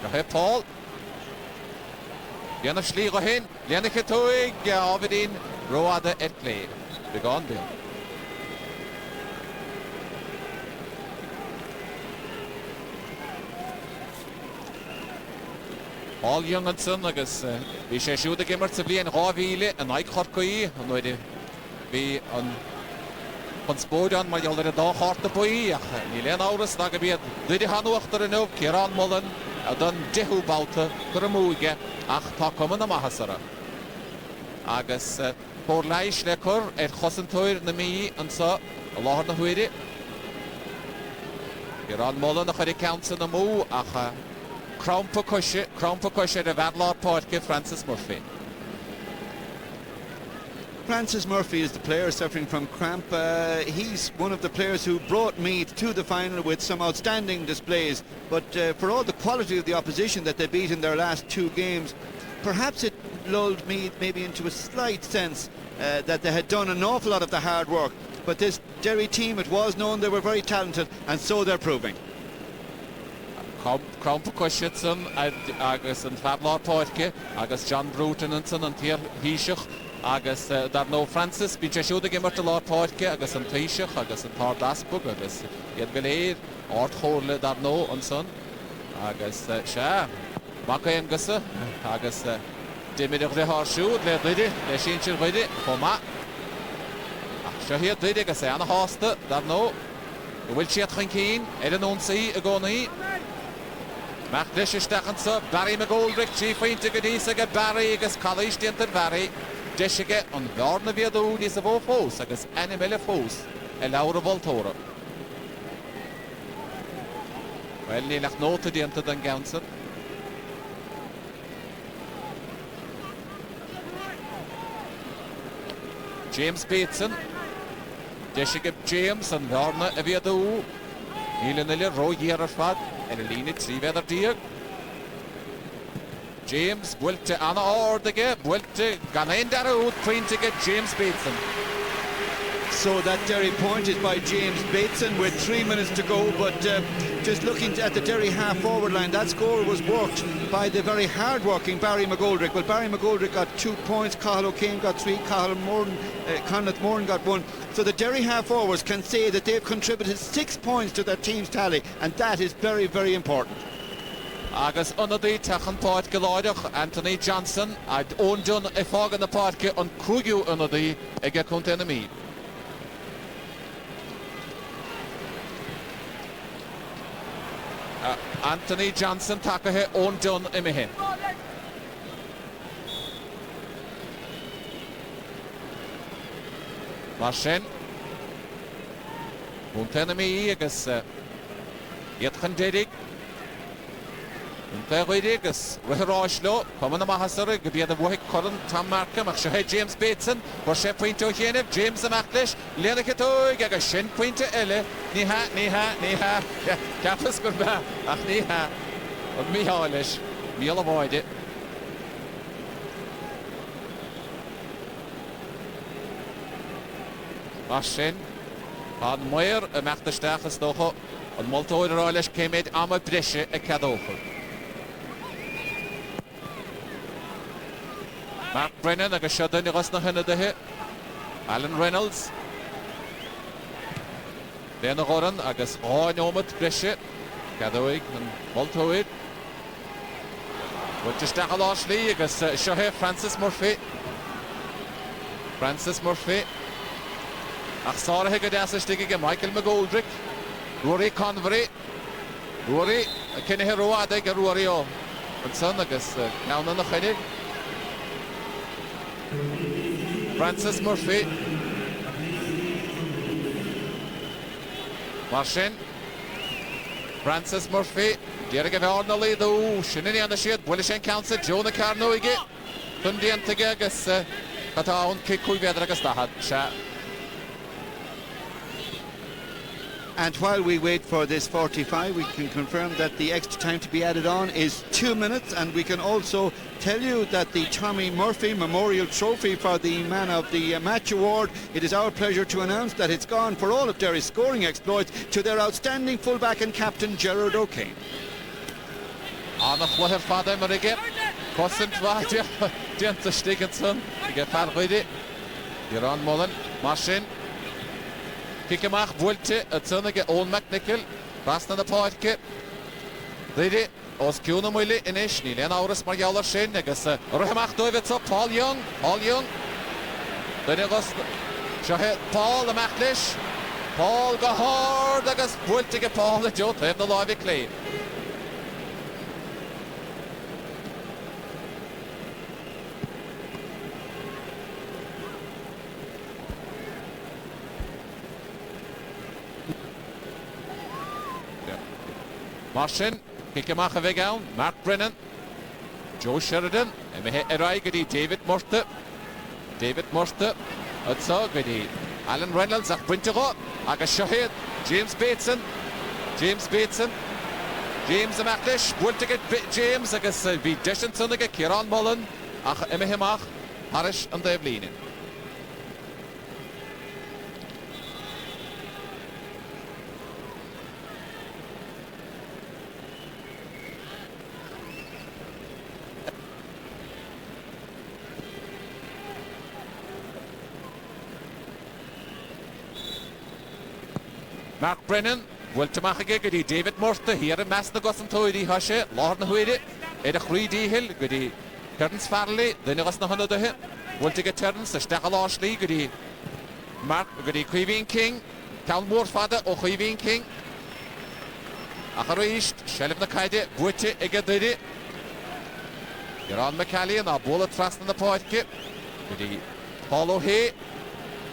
D: Gahe Paul. Jana Schligohin, Lenniketoig, Avedin, Roada Etley. Begon Bill. Paul Young and son, Agus, we shall shoot the gamer to be in Ravile and Ike Horkoi, and we be on Spodian, my other dog heart the boy. Nilen Aurus, Nagabia, Didi Hanu after an oak, Kiran Mullen, a done Jehu Bauta, Kuramuga, Ach Takoman Mahasara. Agus, Por Leish Lekor, at Hosentoir, Nami, and so, Allah Nahuidi. You're on Mullen a chuir counts in the move. Crompa cushion a Vadlar Portke, Francis Murphy.
E: Francis Murphy is the player suffering from cramp. He's one of the players who brought Meath to the final with some outstanding displays. But for all the quality of the opposition that they beat in their last 2 games, perhaps it lulled Meath maybe into a slight sense that they had done an awful lot of the hard work. But this Derry team, it was known they were very talented, and so they're proving.
D: Crompa Cushitson agus an Fadlar Portke agus John Brutonenson an Tír Híiseach agus dar nó Francis bí te siúda gimmar de Lár Portke agus an Taoiseach agus an Tár Dasbug agus iad go léir ort chóirle dar nó an son agus se maca an gusa agus dimid a hársúd le dhuide le sin sin dhuide chomá se hiad dhuide agus anna hásta dar nó bhfuil siad chun cín ar an ónsaí a gcónaí Mach leis istechansa Barry McGoldrick tífainte go dtí aga Barry agus calaístiantar Barry deisige an bhearna bhéadú ní sa bhó fós agus ana mille fós a leabhar bholtóra. Well, ní lech nóta dianta den gansad. James Bateson deisige James an bhearna a bhéadú Níle nile ró dhéar ar fad ar a lína trí bheadar díag. James builte anna áirdaige, builte gan aon dara út pointige James Bateson.
E: So that Derry point is by James Bateson with 3 minutes to go, but just looking at the Derry half-forward line, that score was worked by the very hard-working Barry McGoldrick. Well, Barry McGoldrick got 2 points, Cathal O'Kane got 3, Conleth Moran got 1. So the Derry half-forwards can say that they've contributed 6 points to their team's tally, and that is very, very important.
D: Agus unadí techan páit goláideach Anthony Johnson ag óndún a fágan na páitce an crugiú unadí ag a chunta na Meath. Anthony Johnson takathe óndún I mithe. Mar sin chunta na Meath agus iad chun dédig Agus Ritheráislo, Common Mahasara, Gabiana Wohick Colin, Tom Markham, Akshahe James Bateson, Borshe Pointo Hienef, James Amaklish, Lenakato, Gaga Shin Pointo Elle, Niha, Capas Gurba, Ach Niha, of Mihalish, Meal avoid it. Mashin, Pan Moyer, a Machta Stachas Doho, and Molto Roilish came at Amma Brescia, a Cadofer. Mark Brennan agus siadú ní gas na hynna duthe. Alan Reynolds. Léana Goran agus áin ómad Brescia. Cadóig an Moltóid. Bwyd isteach a láslí agus seohe Francis Murphy. Ach sárathe go deasastigige Michael McGoldrick. Rory Convery. Rory cinnithe roádaig a Rory ó. An son agus ceanna na chuine. Francis Murphy. Marsin. Francis Murphy. Dierig a bhearna líadú. Sinnaí anna siad. Bhuiile sin counsa. Jonah Carnoige. Chundiantaige agus catá an cicúi bhéadar agus dahad.
E: And while we wait for this 45, we can confirm that the extra time to be added on is 2 minutes, and we can also tell you that the Tommy Murphy Memorial Trophy for the Man of the Match Award, it is our pleasure to announce that it's gone for all of Derry's scoring exploits to their outstanding fullback and captain Gerard O'Kane.
D: Anna chluthir fada mar ige, cosint bhaide, dianta Stigginson, ige farghuide, Iran Mullen, Marsin. Kikemach bhuilte a tunnige Owen McNichol, Basna na páitce. Dhidi, os ciúna muile inis, ní lean áras mar geallar sin, agus ruhamach dóibhitsa Paul Young. Dhidi agus seohe Paul amach leis. Paul go hard agus bhuilte Paul a jo taobh na láimhe clé. Martin, Kikimach a Vegown, Mark Brennan, Joe Sheridan, Erai Gadi, David Murta, Utsa Gadi, Alan Reynolds, Brintero, Aga Shahid, James Bateson, James Amaclish, Bultigat James, Agus be Deshenson, Kieran Mullen, Ach Emehimach, Harish and Devlin. Mark Brennan, Wiltamach Gadi, David Murta, here in Masna Gossam Toidi Hushe, Lord Nahuidi, Eda Creedy Hill, Gadi, Terence Farley, then Gosna Hunada, Wiltiga Terence, the Stachalosh Gadi, Mark Gadi Quiveen King, Talmore Father, O Quiveen King, Acharish, Shelif Nakaide, Buiti, Egadidi, Geron McCallion, a bullet thrust in the point kit, Gadi, Paulo Hay.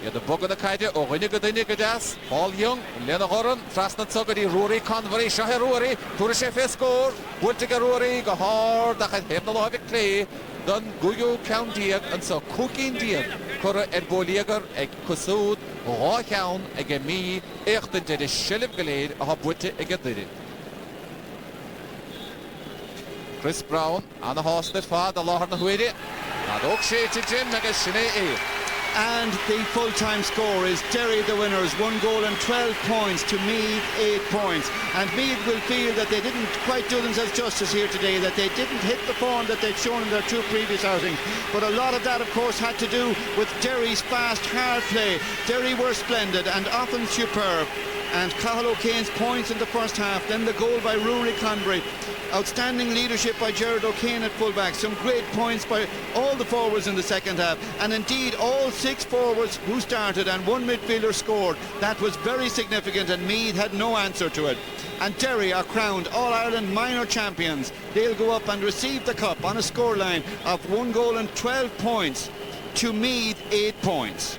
D: Yeah, the bug of the Kaida, or Winnigadas, Paul Young, Lena Horan, Frasnat Sogadi, Rory Convery, Shahir Rory, Turishef score, Wultiga Rory, go hard, that had no love clay, done Guyo Count Diag, and so cooking Diag, Cora Ed Bolieger, Eg Kusud, Roytown, Eg me, Echten did a Shellif Galade, a Hobwitte, Egadid. Chris Brown, and the horse that far, the Lord Nahuidi, and Oakshay to Jim, Megashine.
E: And the full-time score is Derry the winners, 1 goal and 12 points to Meath, 8 points. And Meath will feel that they didn't quite do themselves justice here today, that they didn't hit the form that they'd shown in their 2 previous outings. But a lot of that, of course, had to do with Derry's fast, hard play. Derry were splendid and often superb. And Cathal O'Kane's points in the first half, then the goal by Rory Convery. Outstanding leadership by Gerard O'Kane at fullback. Some great points by all the forwards in the second half. And indeed, all 6 forwards who started and 1 midfielder scored. That was very significant, and Meath had no answer to it. And Derry are crowned All-Ireland minor champions. They'll go up and receive the cup on a scoreline of 1 goal and 12 points to Meath, 8 points.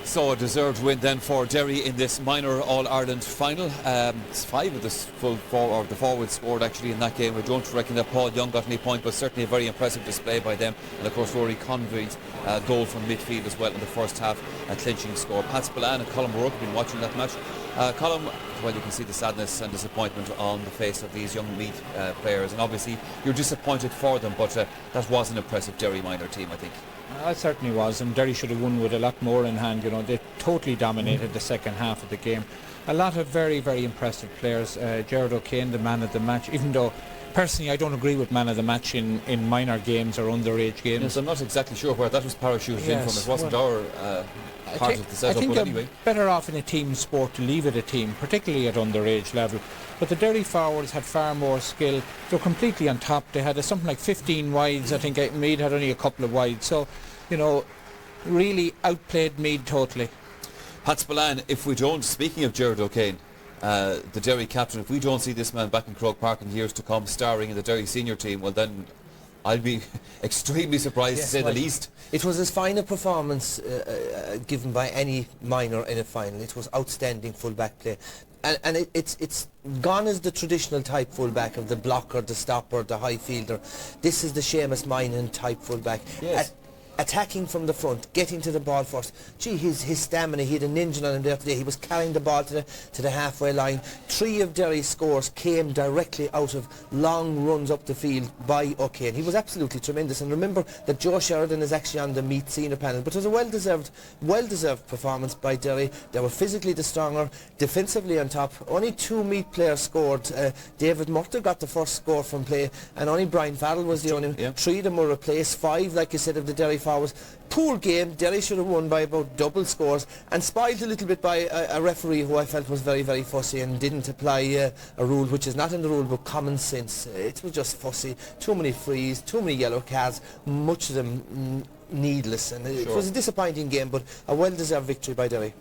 A: So a deserved win then for Derry in this minor All-Ireland final. 5 of the forwards scored actually in that game. I don't reckon that Paul Young got any point, but certainly a very impressive display by them. And of course Rory Convery's goal from midfield as well in the first half, a clinching score. Pat Spillane and Colm O'Rourke have been watching that match. Colm, well, you can see the sadness and disappointment on the face of these young Meath players, and obviously you're disappointed for them, but that was an impressive Derry minor team, I think.
C: It certainly was, and Derry should have won with a lot more in hand. You know, they totally dominated the second half of the game. A lot of very, very impressive players. Gerard O'Kane, the man of the match, even though personally I don't agree with man of the match in minor games or underage games.
A: Yes, I'm not exactly sure where that was parachuted in from. It wasn't our part of the setup,
C: I think
A: but anyway.
C: Better off in a team sport to leave it a team, particularly at underage level. But the Derry forwards had far more skill. They were completely on top. They had something like 15 wides. I think Meath had only a couple of wides. So, you know, really outplayed Meath totally.
A: Pat Spillane, if we don't, speaking of Gerard O'Kane, the Derry captain, if we don't see this man back in Croke Park in years to come starring in the Derry senior team, well then I'll be extremely surprised, to say the least.
B: It was as fine a performance given by any minor in a final. It was outstanding full-back play. And it's gone as the traditional type full-back of the blocker, the stopper, the high fielder. This is the Seamus Moynihan type full-back.
A: Yes.
B: Attacking from the front, getting to the ball first. Gee, his stamina, he had an engine on him there today. He was carrying the ball to the halfway line. 3 of Derry's scores came directly out of long runs up the field by O'Kane. He was absolutely tremendous. And remember that Joe Sheridan is actually on the Meath senior panel. But it was a well-deserved performance by Derry. They were physically the stronger, defensively on top. Only 2 Meath players scored. David Murta got the first score from play, and only Brian Farrell was the only. Yeah. 3 of them were replaced. 5, like you said, of the Derry forwards. Poor game. Derry should have won by about double scores, and spoiled a little bit by a referee who I felt was very, very fussy and didn't apply a rule which is not in the rule book, common sense. It was just fussy. Too many frees, too many yellow cards, much of them needless, and it was a disappointing game, but a well-deserved victory by Derry.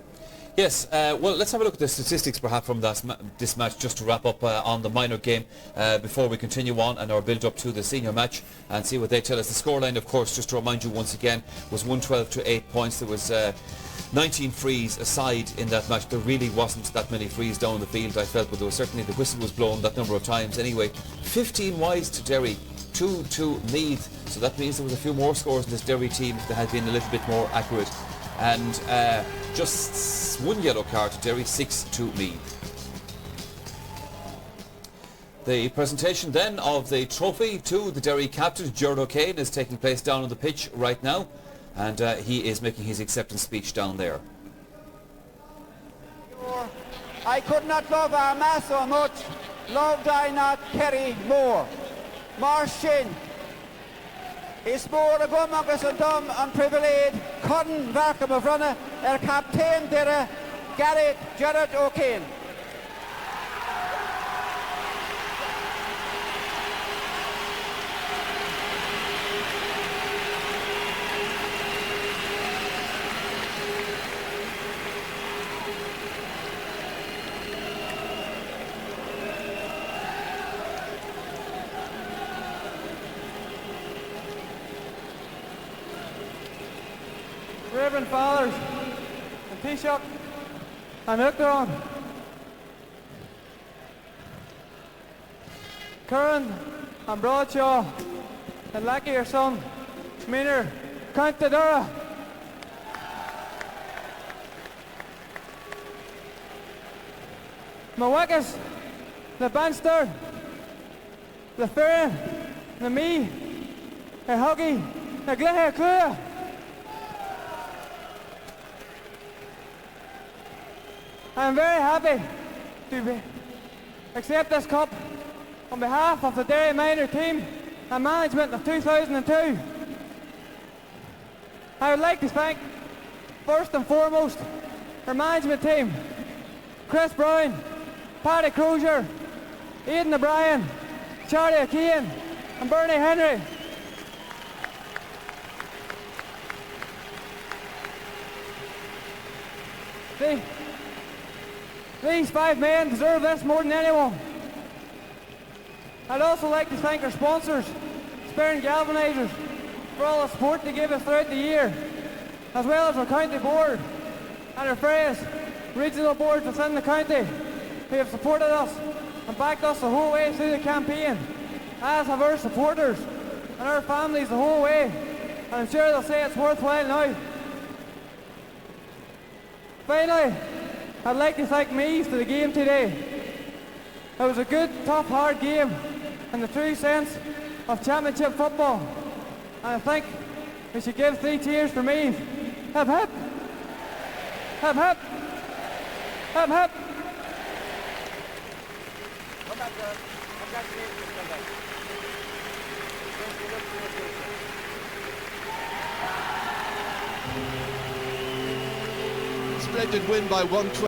A: Yes, well, let's have a look at the statistics perhaps from this match, just to wrap up on the minor game before we continue on and our build-up to the senior match and see what they tell us. The scoreline, of course, just to remind you once again, was 112 to 8 points. There was 19 frees aside in that match. There really wasn't that many frees down the field, I felt, but there was certainly, the whistle was blown that number of times anyway. 15 wides to Derry, 2 to Meath, so that means there was a few more scores in this Derry team if they had been a little bit more accurate. And just 1 yellow card to Derry, 6 to Meath. The presentation then of the trophy to the Derry captain, Gerard O'Kane, is taking place down on the pitch right now, and he is making his acceptance speech down there.
F: I could not love Armagh so much, loved I not Kerry more. Mar sin, is mór a gom agus a dom an priviléid, Codden Varcom of Runna, captain Derry, Gerard O'Kane. Reverend Fathers, and Taoiseach, and Uachtaráin, Curran and Broadshaw, and Lackey your son, Meaner, County Derry. Mawakas, the Banster, the Ferrin, the Me, the Huggy, the Glehe Clua. I am very happy to accept this cup on behalf of the Derry minor team and management of 2002. I would like to thank, first and foremost, our management team, Chris Brown, Paddy Crozier, Aidan O'Brien, Charlie O'Kane and Bernie Henry. These 5 men deserve this more than anyone. I'd also like to thank our sponsors, Spear Galvanisers, for all the support they give us throughout the year, as well as our county board and our various regional boards within the county who have supported us and backed us the whole way through the campaign, as have our supporters and our families the whole way, and I'm sure they'll say it's worthwhile now. Finally, I'd like to thank Meath for the game today. It was a good, tough, hard game in the true sense of championship football. And I think we should give 3 cheers for Meath. Hip hip! Hip hip! Hip hip!
E: Splendid win by 120.